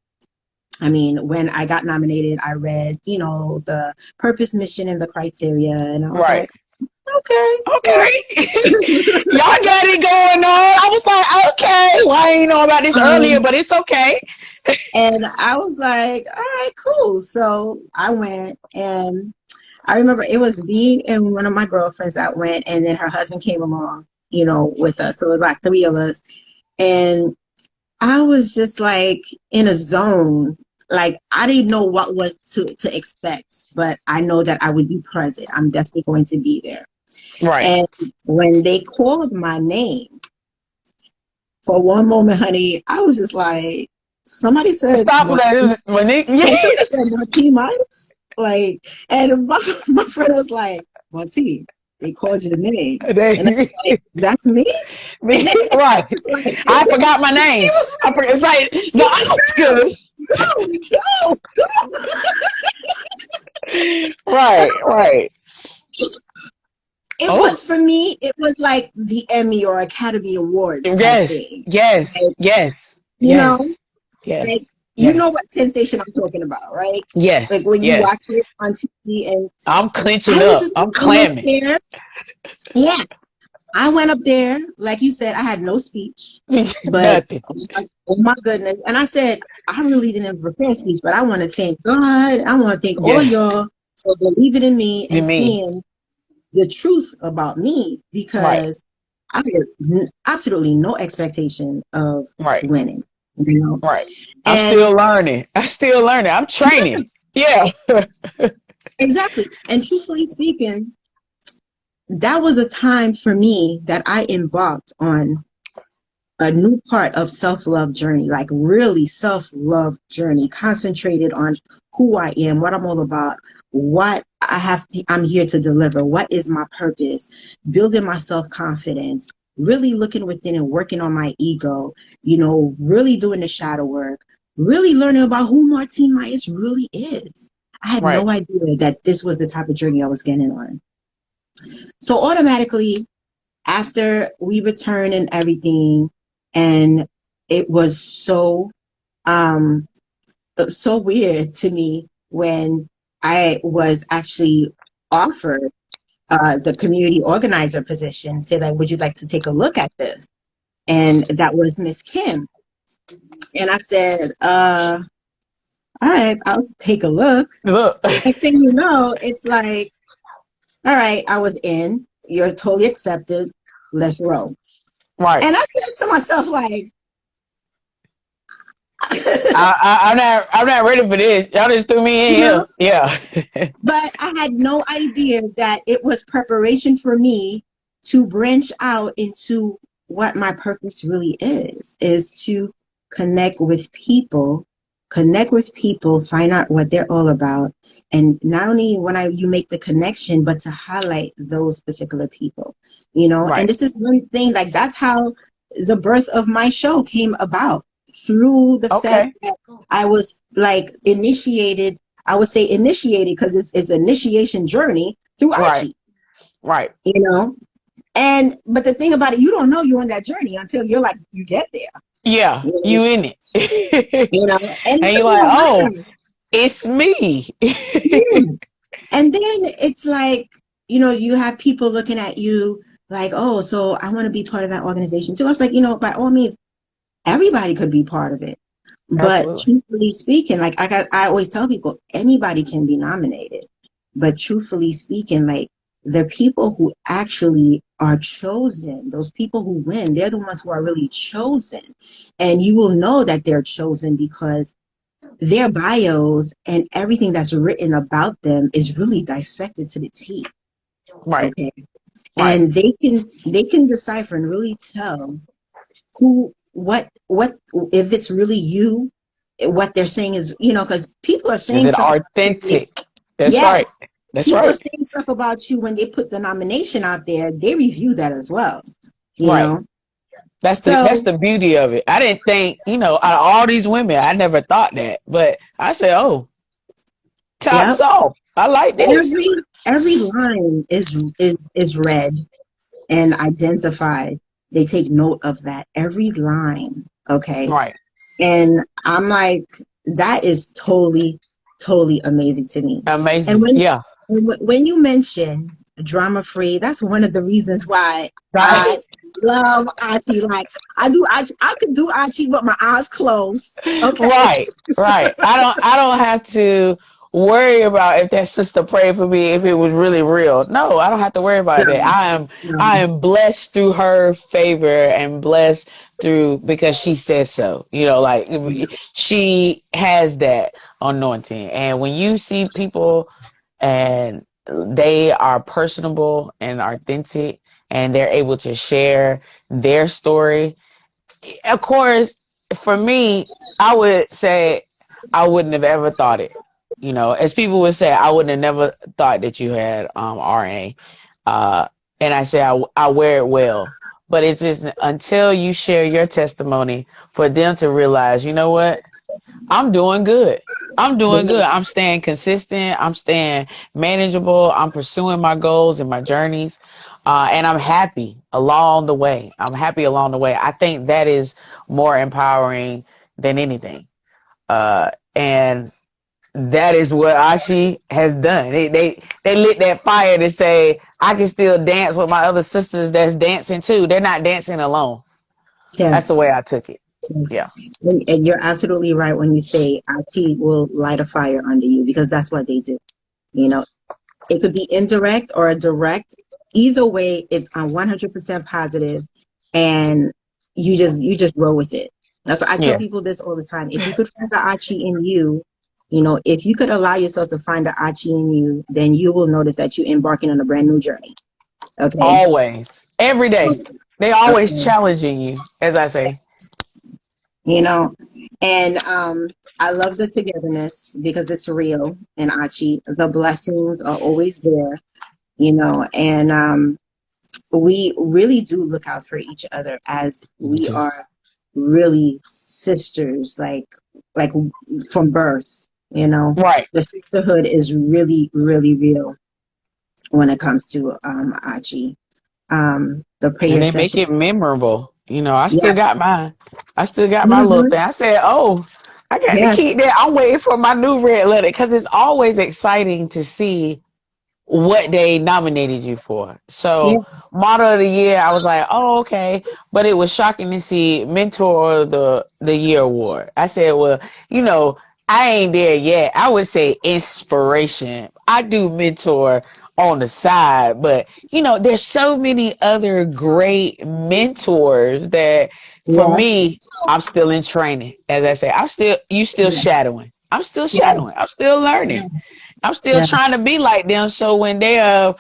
I mean, when I got nominated, I read, the purpose, mission, and the criteria. And I was Right. like, okay, well, Okay. Y'all got it going on. I was like, okay. Well, I didn't know about this earlier, um, but it's okay. and I was like, all right, cool. So I went, and I remember it was me and one of my girlfriends that went, and then her husband came along, with us. So it was like three of us. And I was just like in a zone. Like I didn't know what was to expect, but I know that I would be present. I'm definitely going to be there. Right. And when they called my name, for one moment, honey, I was just like, somebody said, Stop that. When they, somebody said Martine Miles? Like, and my friend was like, Martine, they called your name. And I was like, that's me? right. Like, I forgot my she name. was I forgot. It's like She was like, the go, go. Oscars. Right. Right. It Oh. was for me, it was like the Emmy or Academy Awards type Yes. thing. Yes. Like, Yes. you know, Yes. like Yes. you know Yes. what sensation I'm talking about, right? Like Yes. when you Yes. watch it on TV, and I'm clenching I was up. just I'm I went clamming. there. Yeah. I went up there, like you said, I had no speech, but Nothing. oh my goodness. And I said, I really didn't prepare a speech, but I want to thank God. I want to thank all Yes. y'all for believing in me You and mean. seeing the truth about me, Right. because I had absolutely no expectation of Right. winning, you know. Right. I'm And still learning. I'm still learning. I'm training. Yeah. exactly. And truthfully speaking, that was a time for me that I embarked on a new part of self-love journey, like really self-love journey, concentrated on who I am, what I'm all about, what I'm here to deliver, what is my purpose, building my self-confidence, really looking within and working on my ego, really doing the shadow work, really learning about who Martine Myers really is. I had Right. no idea that this was the type of journey I was getting on. So automatically, after we returned and everything, and it was um so weird to me when I was actually offered the community organizer position, say like, would you like to take a look at this? And that was Miss Kim. And I said, all right, I'll take a look. Look. Next thing you know, it's like, all right, I was in, you're totally accepted, let's roll. Right. And I said to myself, like, I'm not ready for this. Y'all just threw me in you know, here. Yeah. but I had no idea that it was preparation for me to branch out into what my purpose really is to connect with people, find out what they're all about. And not only you make the connection, but to highlight those particular people, and Right. this is one thing, like that's how the birth of my show came about, through the fact Okay. that I was like initiated. I would say initiated because it's an initiation journey through Right. Archie, Right. you know. And but the thing about it, you don't know you're on that journey until you get there, Yeah. you know. You in it. You know, and it And you're took me like, a oh, while. it's me. Yeah. And then it's like, you have people looking at you, like, oh, so I want to be part of that organization too. I was like, by all means, everybody could be part of it. But Absolutely. truthfully speaking, like I always tell people, anybody can be nominated. But truthfully speaking, like the people who actually are chosen, those people who win, they're the ones who are really chosen. And you will know that they're chosen because their bios and everything that's written about them is really dissected to the T. Right. Okay. Right. And they can decipher and really tell who what if it's really you, what they're saying is, because people are Is saying it stuff. authentic? That's Yes, right. That's people are right. saying stuff about you when they put the nomination out there. They review that as well, you Right. know. That's So the beauty of it. I didn't think, out of all these women, I never thought that. But I said, oh, yep, tops off. I like this. every line is read and identified. They take note of that every line. Okay. Right. And I'm like, that is totally amazing to me. And Amazing. Yeah. when you mention drama free, that's one of the reasons why Right. I love Archie. Like I could do Archie with my eyes closed. Okay. Right, right. I don't have to worry about if that sister prayed for me if it was really real. No, I don't have to worry about that. No, I no. am blessed through her favor and blessed through because she says so. Like she has that anointing. And when you see people and they are personable and authentic and they're able to share their story, of course, for me, I would say I wouldn't have ever thought it. As people would say, I wouldn't have never thought that you had RA. Uh, and I say I wear it well. But it's just until you share your testimony for them to realize, you know what? I'm doing good. I'm doing good. I'm staying consistent. I'm staying manageable. I'm pursuing my goals and my journeys. And I'm happy along the way. I'm happy along the way. I think that is more empowering than anything. And that is what Ashi has done. They lit that fire to say, I can still dance with my other sisters that's dancing too. They're not dancing alone. That's the way Yes. I took it. Yes. Yeah. And you're absolutely right when you say IT will light a fire under you because that's what they do. You know, it could be indirect or a direct. Either way, it's a 100% positive, and you just roll with it. That's why I tell Yeah. people this all the time. If you could find the Achi in you, if you could allow yourself to find the Achi in you, then you will notice that you're embarking on a brand new journey. Okay. Always. Every day. They always Okay. challenging you, as I say. you know and I love the togetherness because it's real in Achi. The blessings are always there, and we really do look out for each other as You we do. are really sisters, like from birth. Right. The sisterhood is really really real when it comes to Achi. The And prayer they make session. it memorable. I still Yeah. got mine. I still got my little Hmm. thing. I said, oh, I got to Yes. keep that. I'm waiting for my new red letter because it's always exciting to see what they nominated you for. Yeah. So model of the year, I was like, oh, okay. But it was shocking to see mentor of the year award. I said, well, I ain't there yet. I would say inspiration. I do mentor on the side, but there's so many other great mentors that for Yeah. me, I'm still in training. As I say, you still Yeah. shadowing. I'm still Yeah. shadowing. I'm still Yeah. learning. I'm still Yeah. trying to be like them. So when they are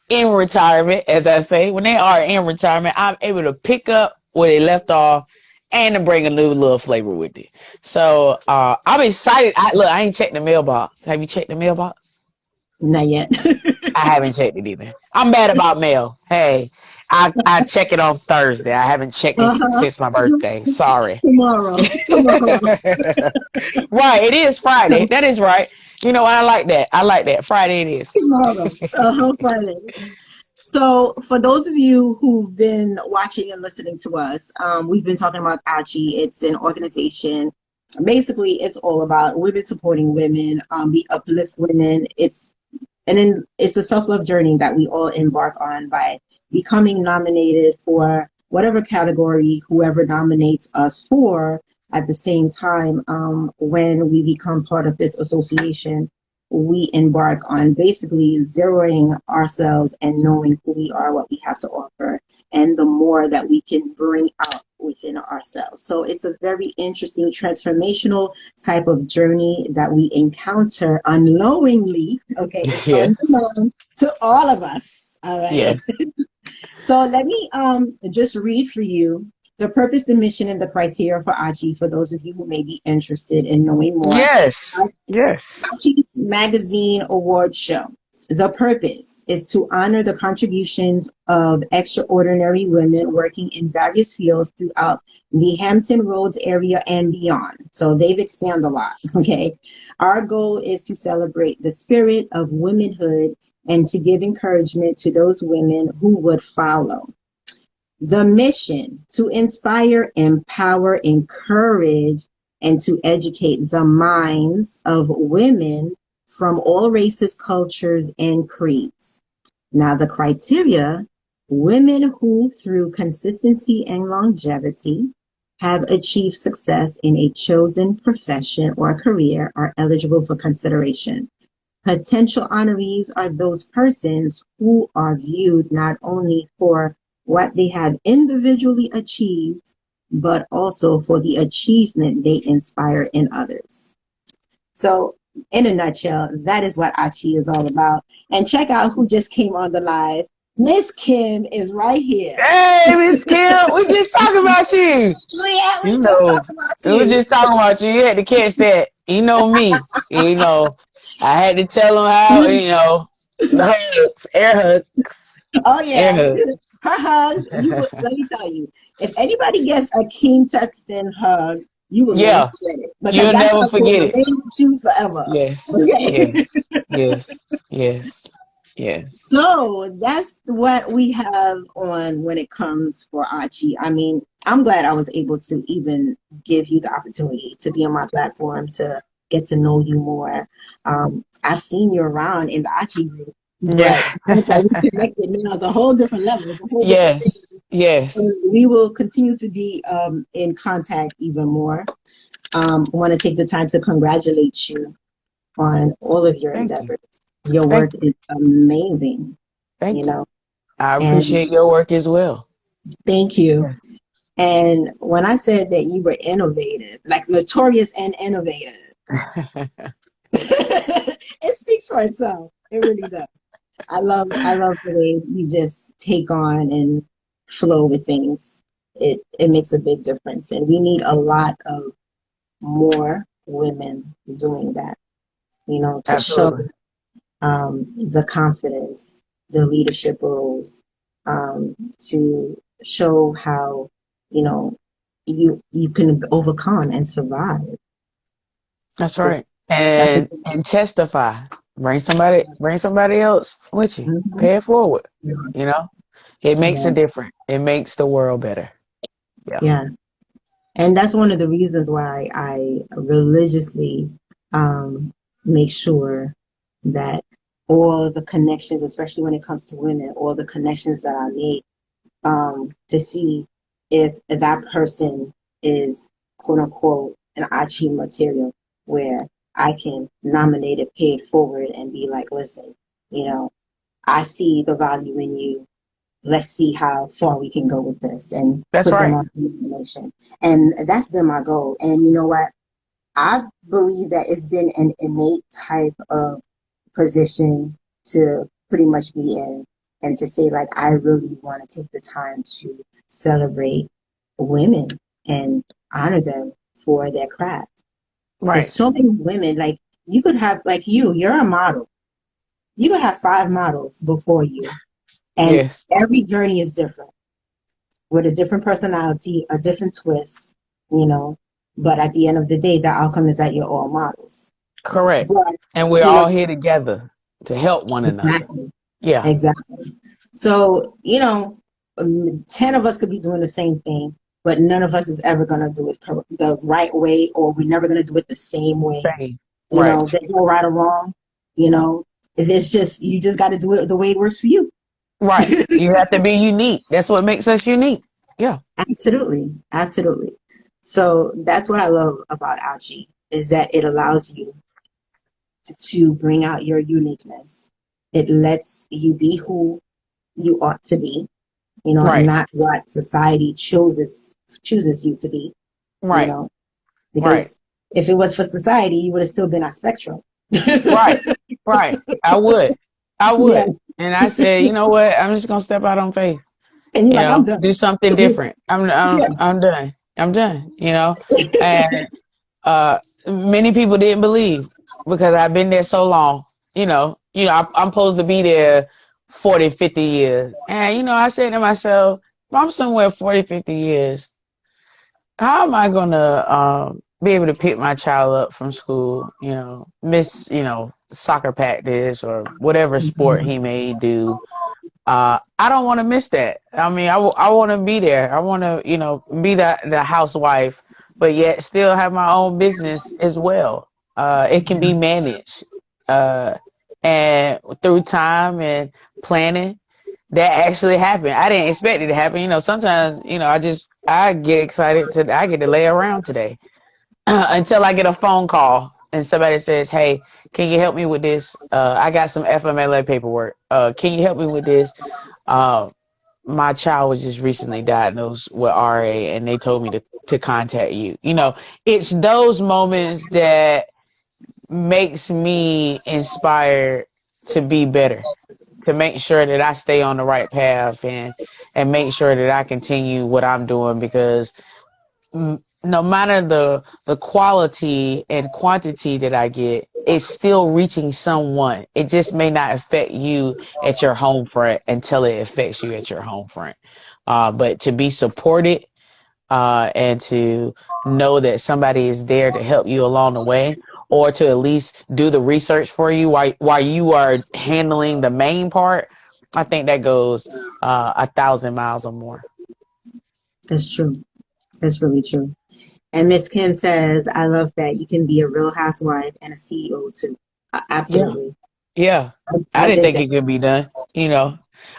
in retirement, as I say, when they are in retirement, I'm able to pick up where they left off and to bring a new little flavor with it. So I'm excited. I ain't checked the mailbox. Have you checked the mailbox? Not yet. I haven't checked it either. I'm bad about mail. Hey, I check it on Thursday. I haven't checked it Uh-huh. since my birthday. Sorry. Tomorrow. Right, it is Friday. That is right. I like that. I like that. Friday it is. Tomorrow. Friday. So, for those of you who've been watching and listening to us, we've been talking about ACHI. It's an organization. Basically, it's all about women supporting women. We uplift women. It's a self love journey that we all embark on by becoming nominated for whatever category whoever nominates us for. At the same time, when we become part of this association, we embark on basically zeroing ourselves and knowing who we are, what we have to offer, and the more that we can bring out within ourselves. So it's a very interesting transformational type of journey that we encounter unknowingly. Okay, it's Yes. unknown to all of us. All right. Yes. So let me just read for you the purpose, the mission, and the criteria for Achi for those of you who may be interested in knowing more. Yes. Yes. Achi Magazine Award Show. The purpose is to honor the contributions of extraordinary women working in various fields throughout the Hampton Roads area and beyond. So they've expanded a lot, okay? Our goal is to celebrate the spirit of womanhood and to give encouragement to those women who would follow. The mission, to inspire, empower, encourage, and to educate the minds of women from all races, cultures, and creeds. Now, the criteria, women who, through consistency and longevity, have achieved success in a chosen profession or career are eligible for consideration. Potential honorees are those persons who are viewed not only for what they have individually achieved, but also for the achievement they inspire in others. So, in a nutshell, that is what Achi is all about. And check out who just came on the live. Miss Kim is right here. Hey, Miss Kim, we just talking about you. Yeah, we You just know, talking about we were you. just talking about you. You had to catch that. You know me. You know, I had to tell them how, the hugs, air hugs, Oh air yeah, hugs. her hugs. Let me tell you, if anybody gets a King Texton hug, you will never Yeah, forget it because you'll that never hug will forget it. remain with you forever. Yes, Okay. yes, yes, yes, yes. So that's what we have on when it comes for Archie. I mean, I'm glad I was able to even give you the opportunity to be on my platform to get to know you more. I've seen you around in the Archie group, but Yeah. it's like we connected now. It's a whole different level. It's a whole different thing. Yes, yes. So we will continue to be in contact even more. I want to take the time to congratulate you on all of your Thank you. endeavors. Your Thank work you. is amazing, you Thank you. know, I and appreciate your work as well. thank you. Yes. And when I said that you were innovative, like notorious and innovative, it speaks for itself. It really does. I love the way you just take on and flow with things. It makes a big difference. And we need a lot of more women doing that, to show Absolutely. the confidence, the leadership roles, to show how, you know, you can overcome and survive. That's This, right. that's a And testify. Bring somebody else with you. Mhm. Pay it forward. You know? It makes a Yeah, difference. It makes the world better. Yeah. yeah. And that's one of the reasons why I religiously make sure that all the connections, especially when it comes to women, all the connections that I make, to see if that person is quote unquote an Achi material where I can nominate it, pay it forward, and be like, listen, I see the value in you. Let's see how far we can go with this and That's put them right. on the information. And that's been my goal. And you know what? I believe that it's been an innate type of position to pretty much be in and to say, like, I really want to take the time to celebrate women and honor them for their craft. There's Right. so many women, like, you could have, like, you're a model. You could have 5 models before you, and Yes. every journey is different with a different personality, a different twist, you know. But at the end of the day, the outcome is that you're all models. Correct. But, And we're you know, all here together to help one another. exactly. Yeah. Exactly. So, 10 of us could be doing the same thing, but none of us is ever going to do it the right way, or we're never going to do it the same way. Same. Right. There's no right or wrong. If it's just, you just got to do it the way it works for you. Right. You have to be unique. That's what makes us unique. Yeah. Absolutely. Absolutely. So that's what I love about Ouchie is that it allows you to bring out your uniqueness. It lets you be who you ought to be, and Right. not what society chooses you to be, you Right. know, Right. because if it was for society, you would have still been on spectrum. Right. Right. I would. I Yeah. would. And I said, you know what? I'm just gonna step out on faith. And you're You like, I'm know, done. do something different. Yeah. I'm done. I'm done. You know, and many people didn't believe because I've been there so long. I'm supposed to be there 40, 50 years, and I said to myself, if I'm somewhere 40, 50 years, how am I gonna be able to pick my child up from school? Miss soccer practice or whatever sport he may do. I don't want to miss that. I mean, I want to be there. I want to, be the housewife, but yet still have my own business as well. It can be managed. And through time and planning, that actually happened. I didn't expect it to happen. Sometimes, I get excited I get to lay around today until I get a phone call and somebody says, "Hey, can you help me with this? I got some FMLA paperwork. Can you help me with this? Uh, my child was just recently diagnosed with RA, and they told me to contact you." It's those moments that makes me inspired to be better, to make sure that I stay on the right path and make sure that I continue what I'm doing because no matter the quality and quantity that I get, it's still reaching someone. It just may not affect you at your home front until it affects you at your home front. But to be supported and to know that somebody is there to help you along the way, or to at least do the research for you while you are handling the main part, I think that goes 1,000 miles or more. That's true. That's really true. And Miss Kim says, I love that you can be a real housewife and a CEO too. Yeah. Absolutely. Yeah, I I didn't dig think that. it could be done.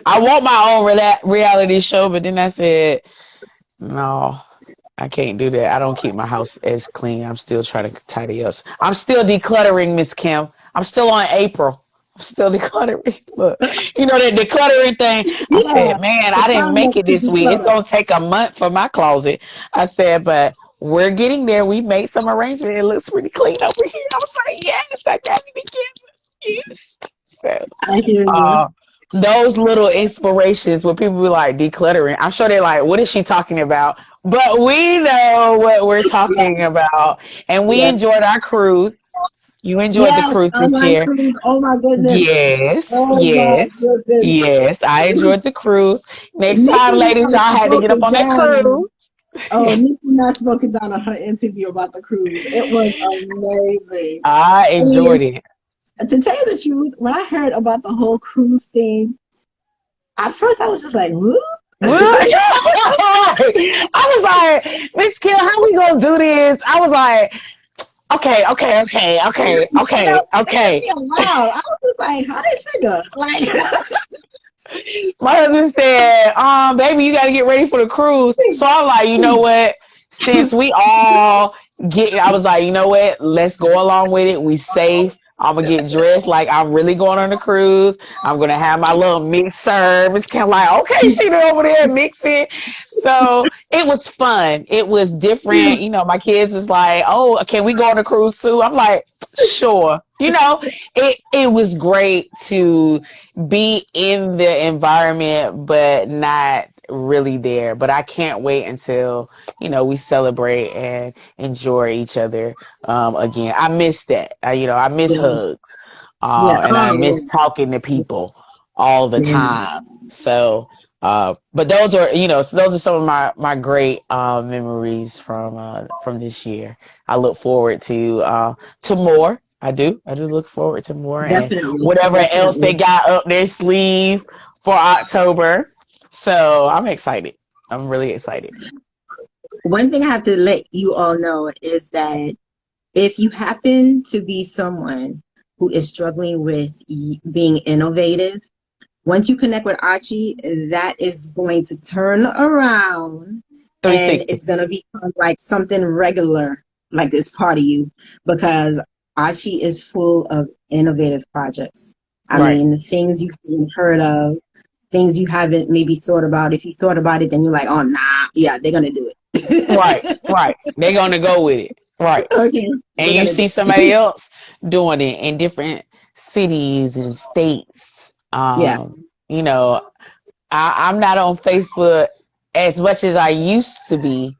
I want my own reality show, but then I said, no, I can't do that. I don't keep my house as clean. I'm still trying to tidy up. I'm still decluttering, Miss Kim. I'm still on April. I'm still decluttering. Look, that decluttering thing. I Yeah. said, man, I It's didn't time make it to this week. It's declutter. gonna take a month for my closet. I said, but we're getting there. We made some arrangement. It looks pretty clean over here. I was like, yes, I got it again. Yes. So, I hear you. uh, those little inspirations where people be like decluttering. I'm sure they're like, what is she talking about? But we know what we're Yeah. talking about. And we Yeah. enjoyed our cruise. You enjoyed the Yes, cruise on this my year. cruise. Oh my goodness. Yes, Oh my yes, goodness. yes. I enjoyed the cruise. Next time, Nikki ladies, y'all had to broke get up it on that down. cruise. Oh, Nikki Knox broke it down on her interview about the cruise. It was amazing. I I enjoyed mean, it. to tell you the truth, when I heard about the whole cruise thing, at first I was just like, "Who?" What? I was like, Miss Kim, how we gonna do this? I was like, It took okay. me a while. I was just like, "How they figure?" Like, My husband said, baby, you gotta get ready for the cruise. So I'm like, you know what? Since we all I was like, you know what? Let's go along with it. We safe. I'm gonna get dressed like I'm really going on a cruise. I'm gonna have my little mixer. It's kind of like, okay, she over there mixing. So it was fun. It was different. My kids was like, oh, can we go on a cruise too? I'm like, sure. It was great to be in the environment, but not really there. But I can't wait until, we celebrate and enjoy each other again. I miss that. I miss yeah, hugs. yeah, And oh I yeah, miss talking to people all the yeah, time. So, but so those are some of my great memories from this year. I look forward to more. I do look forward to more and definitely, whatever else they definitely. got up their sleeve for October. So I'm excited. I'm really excited. One thing I have to let you all know is that if you happen to be someone who is struggling with being innovative, once you connect with Archie, that is going to turn around and 360. it's going to become like something regular, like it's part of you, because Archie is full of innovative projects. I Right. mean, the things you haven't heard of, things you haven't maybe thought about. If you thought about it, then you're like, oh, nah, yeah, they're going to do Right. it. Right. They're going to go with it. Right. Okay, And they're you going to do see somebody else doing it in different cities and states. Yeah. You know, I'm not on Facebook as much as I used to be,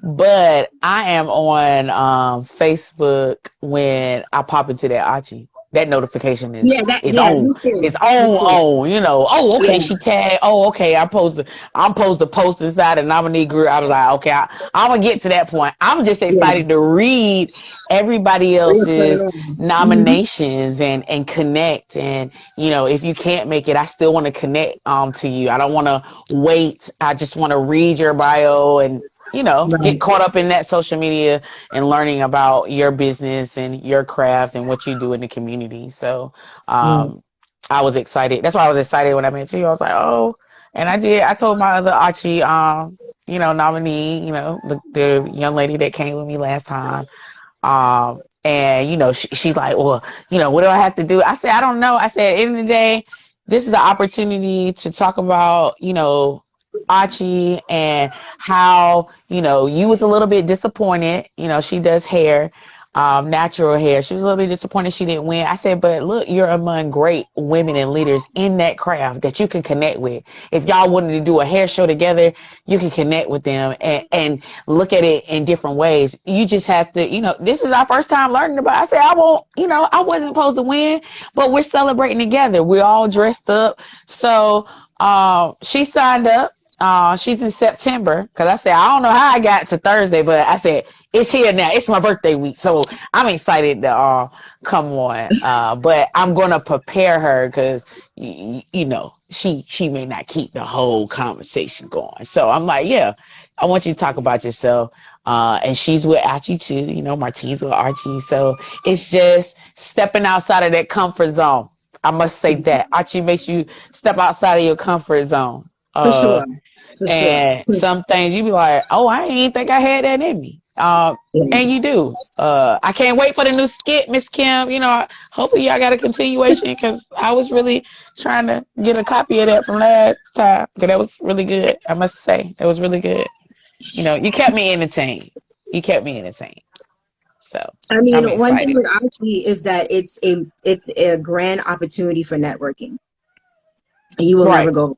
but I am on Facebook when I pop into that Archie. That notification is Yeah, is yeah, on. me too. It's Me too. on. You know. Oh, okay. Yeah, She tagged. Oh, okay. I'm supposed to post inside the nominee group. I was like, okay, I'm gonna get to that point. I'm just yeah. excited to read everybody What's going else's on? Hmm. nominations and connect. And you know, if you can't make it, I still want to connect to you. I don't want to wait. I just want to read your bio and you know, get Right. caught up in that social media and learning about your business and your craft and what you do in the community. So, Right. I was excited. That's why I was excited when I met you. I was like, oh, and I told my other Archie, you know, nominee, you know, the young lady that came with me last time. And you know, she's like, well, you know, what do I have to do? I said, I don't know. I said, at the end of the day, this is the opportunity to talk about, you know, Archie and how, you know, you was a little bit disappointed. You know, she does hair, natural hair. She was a little bit disappointed she didn't win. I said, but look, you're among great women and leaders in that craft that you can connect with. If y'all wanted to do a hair show together, you can connect with them and look at it in different ways. You just have to, you know, this is our first time learning about it. I said, I won't, you know, I wasn't supposed to win, but we're celebrating together. We're all dressed up. So she signed up. She's in September because I said I don't know how I got to Thursday, but I said it's here now. It's my birthday week, so I'm excited to come on. But I'm gonna prepare her because you know she may not keep the whole conversation going. So I'm like, yeah, I want you to talk about yourself. And she's with Archie too. You know, Martine's with Archie, so it's just stepping outside of that comfort zone. I must say that Archie makes you step outside of your comfort zone. For sure. For sure. And some things you be like, oh, I ain't think I had that in me. Yeah. And you do. I can't wait for the new skit, Miss Kim. You know, hopefully y'all got a continuation because I was really trying to get a copy of that from last time because that was really good. I must say, it was really good. You know, you kept me entertained. You kept me entertained. So I mean, I'm one thing excited. with Archie is that it's a grand opportunity for networking. You will never Right, go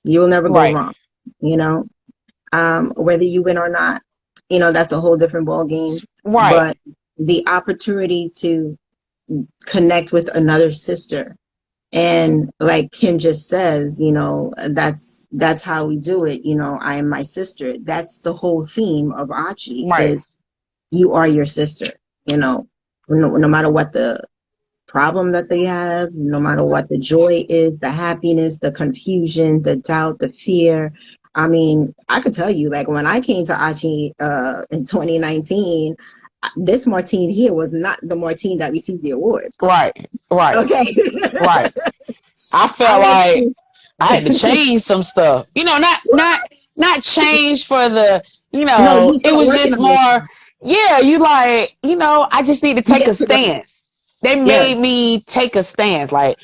you will never go right, wrong. You know, whether you win or not, you know, that's a whole different ball game. right, But the opportunity to connect with another sister, and like Kim just says, you know, that's how we do it. You know, I am my sister. That's the whole theme of Archie right, is you are your sister. You know, no matter what the problem that they have, no matter what the joy is, the happiness, the confusion, the doubt, the fear. I mean, I could tell you, like when I came to Achi in 2019, this Martine here was not the Martine that received the award. right, right, Okay. right. I I felt went like to, I had to change some stuff. You know, not change for the, you no, know, you it start was working just on yourself. more, yeah, you like, you know, I just need to take a Yes, right. stance. They Yes. made me take a stance. Like,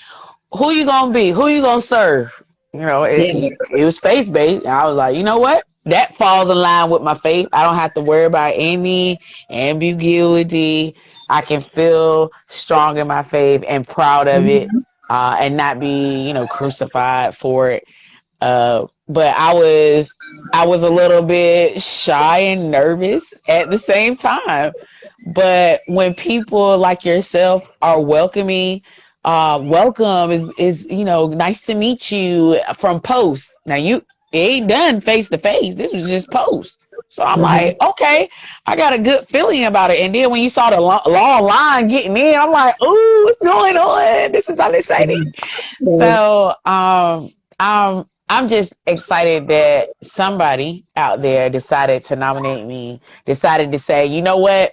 who you gonna be? Who you gonna serve? You know, Yeah. it was faith based. I was like, you know what? That falls in line with my faith. I don't have to worry about any ambiguity. I can feel strong in my faith and proud of it, Mhm. and not be, you know, crucified for it. But I was a little bit shy and nervous at the same time. But when people like yourself are welcoming, welcome is you know, nice to meet you from post. Now it ain't done face to face. This was just post. So I'm Mhm. like, okay, I got a good feeling about it. And then when you saw the long line getting in, I'm like, ooh, what's going on? This is unexciting. Mhm. Yeah. So I'm just excited that somebody out there decided to nominate me, decided to say, you know what?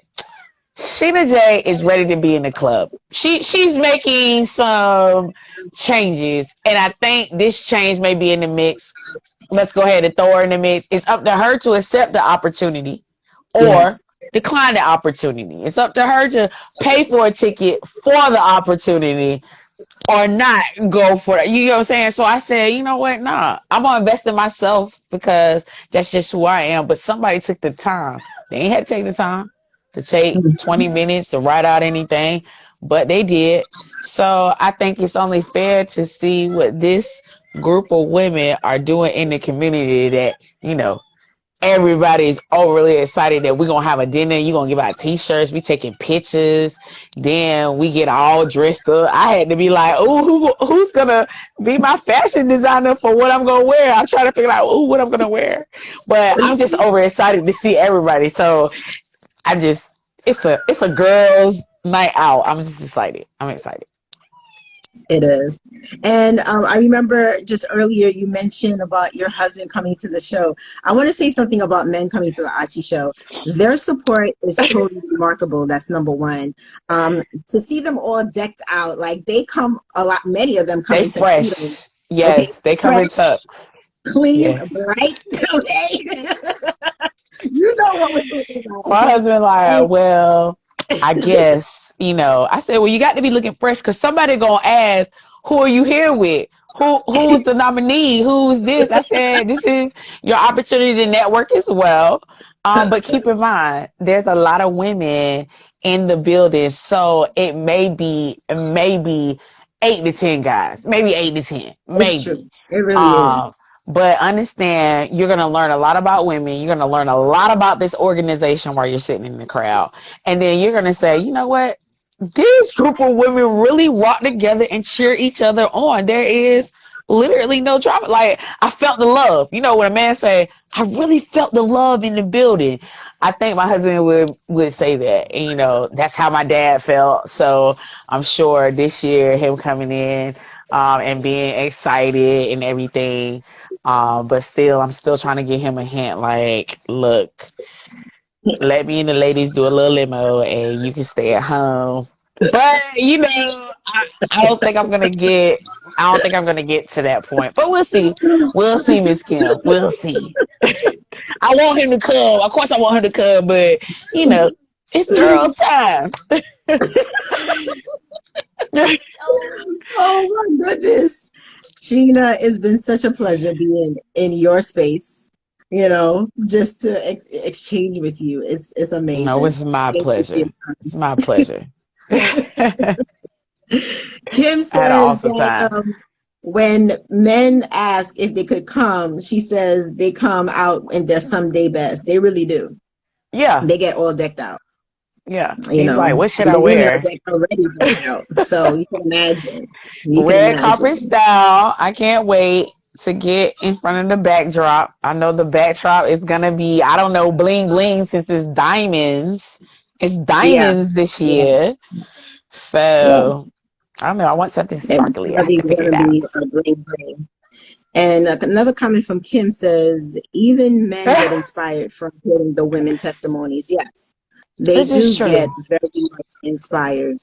Sheena J is ready to be in the club. She's making some changes, and I think this change may be in the mix. Let's go ahead and throw her in the mix. It's up to her to accept the opportunity or Yes. decline the opportunity. It's up to her to pay for a ticket for the opportunity or not go for it. You know what I'm saying? So I said, you know what? Nah, I'm gonna invest in myself because that's just who I am. But somebody took the time. They ain't had to take the time to take 20 minutes to write out anything, but they did. So I think it's only fair to see what this group of women are doing in the community that, you know, everybody's overly excited that we're gonna have a dinner. You're gonna give out t-shirts, we taking pictures, then we get all dressed up. I had to be like, oh, who's gonna be my fashion designer for what I'm gonna wear? I'm trying to figure out what I'm gonna wear. But I'm just overexcited to see everybody. So I just it's a girls' night out. I'm just excited. I'm excited. It is. And I remember just earlier you mentioned about your husband coming to the show. I want to say something about men coming to the Achi show. Their support is totally remarkable. That's number one. To see them all decked out, like they come a lot, many of them come They in tuxedos. fresh. Okay, Yes, they come in fresh, tux. clean, Yes. bright. Okay, you know what we're talking about. My Okay, husband like, well, I guess, I said, well, you got to be looking fresh because somebody gonna ask, who are you here with? Who's the nominee? Who's this? I said, this is your opportunity to network as well. But keep in mind, there's a lot of women in the building, so it may be maybe 8 to 10 guys, maybe 8 to 10, it's maybe. true. It really is. Um, but understand, you're going to learn a lot about women. You're going to learn a lot about this organization while you're sitting in the crowd. And then you're going to say, you know what? This group of women really rock together and cheer each other on. There is literally no drama. Like, I felt the love. You know, when a man say, I really felt the love in the building. I think my husband would say that. And, that's how my dad felt. So I'm sure this year, him coming in and being excited and everything. But still, I'm still trying to get him a hint. Like, look, let me and the ladies do a little limo and you can stay at home. But I don't think I'm gonna get I don't think I'm gonna get to that point. But we'll see. We'll see, Miss Kim. We'll see. I want him to come. Of course I want him to come, but it's girls' time. Oh my goodness. Sheena, it's been such a pleasure being in your space, just to exchange with you. It's No, amazing. it's my Thank you for your pleasure. It's my pleasure. I Kim had an says awesome that time. when men ask if they could come, she says they come out in their someday best. They really do. Yeah. They get all decked out, Yeah. She's like, what should and I the women are wear? already decked out. So you can imagine. You can Red carpet imagine. style. I can't wait to get in front of the backdrop. I know the backdrop is gonna be, I don't know, bling bling since it's diamonds. It's Yeah. diamonds this Yeah. year. Yeah. So I don't know. I want something sparkly. I have to Everybody's figure gonna it out. be a bling bling. And another comment from Kim says, even men get inspired from hearing the women testimonies. Yes, they This is do true. get very much inspired.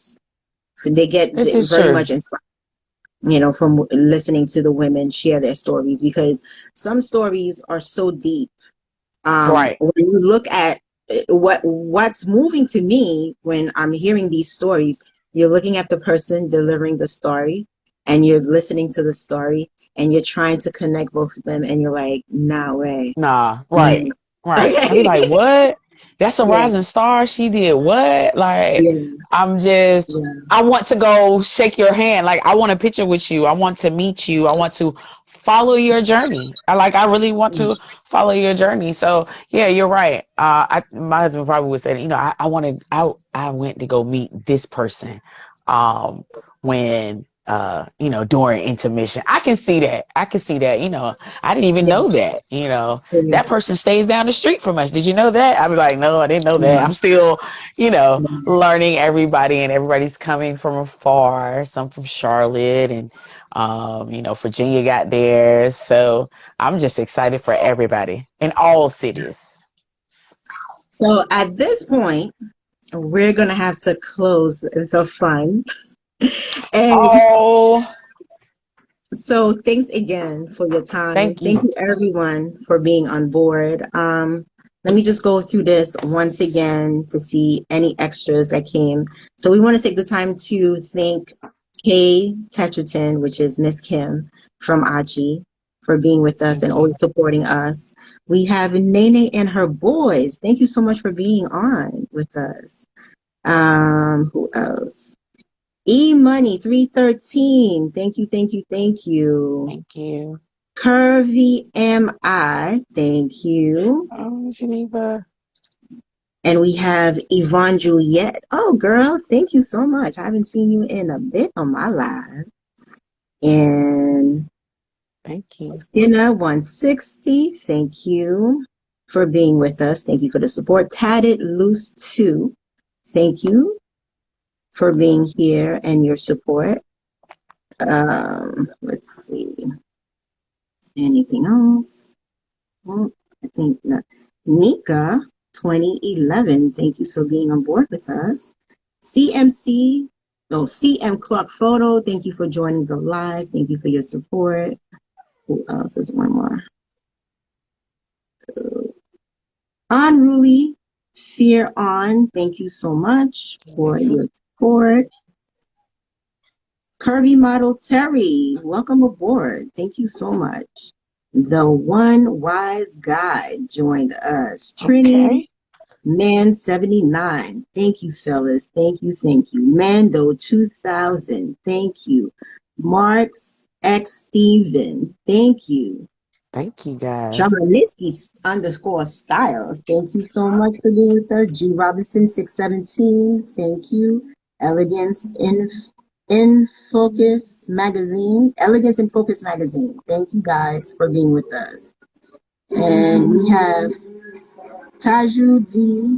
They get This is very true. much inspired, from listening to the women share their stories, because some stories are so deep. Right. When you look at what's moving to me when I'm hearing these stories, you're looking at the person delivering the story and you're listening to the story and you're trying to connect both of them and you're like, nah way. Nah. Mm. Right. Right. I'd be like, Okay. what? That's a Yeah, rising star. She did what? Like, yeah, I'm just, yeah, I want to go shake your hand. Like, I want a picture with you. I want to meet you. I want to follow your journey. I really want to follow your journey. So yeah, you're right. My husband probably would say, I went to go meet this person, when, during intermission. I can see that. I can see that, I didn't even yeah, know that, that yes, person stays down the street from us. Did you know that? I'd be like, no, I didn't know that. yeah, I'm still, yeah. learning everybody, and everybody's coming from afar. Some from Charlotte, and Virginia got theirs. So I'm just excited for everybody in all cities. So at this point, we're gonna have to close the fun. And Oh, so thanks again for your time, and thank thank you. you everyone for being on board. Let me just go through this once again to see any extras that came. So we want to take the time to thank Kay Tetraton, which is Miss Kim from Achi, for being with us and Thank you. always supporting us. We have Nene and her boys. Thank you so much for being on with us. Who else? E Money 313. Thank you, thank you, thank you. Thank you. Curvy MI. Thank you. Oh, Geneva. And we have Yvonne Juliet. Oh, girl, thank you so much. I haven't seen you in a bit on my live. And Thank you. Skinner 160. Thank you for being with us. Thank you for the support. Tatted Loose 2. Thank you for being here and your support. Let's see. Anything else? Well, I think not. Nika 2011. Thank you for being on board with us. CM Clark Photo. Thank you for joining the live. Thank you for your support. Who else is one more? Unruly Fear On. Thank you so much Thank for you. your support. Curvy Model Terry, welcome aboard. Thank you so much. The One Wise Guy joined us. Trini Okay. Man 79. Thank you, fellas. Thank you, thank you. Mando 2000. Thank you. Marks X Steven. Thank you. Thank you, guys. Shamaniski _ style. Thank you so much for being with us. G Robinson 617. Thank you. Elegance in Focus Magazine. Elegance in Focus Magazine. Thank you guys for being with us. And we have Tajudina,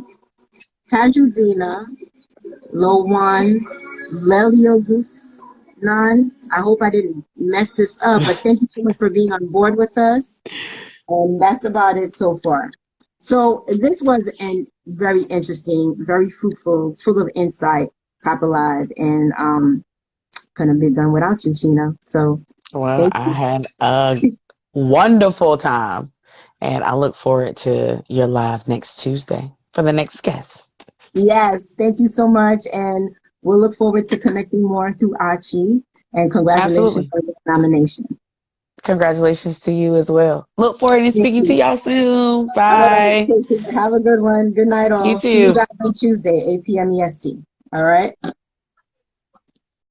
Lowan, Leliogus, None. I hope I didn't mess this up, but thank you so much for being on board with us. And that's about it so far. So this was a very interesting, very fruitful, full of insight type of live, and couldn't have been done without you, Sheena. So Well, thank I you. had a wonderful time, and I look forward to your live next Tuesday for the next guest. Yes, thank you so much, and we'll look forward to connecting more through Archie. And congratulations Absolutely. on the nomination. Congratulations to you as well. Look forward to Thank speaking to you. y'all soon. All right, Bye. take care. Have a good one. Good night, You all. See you too. guys on Tuesday, 8 p.m. EST. All right.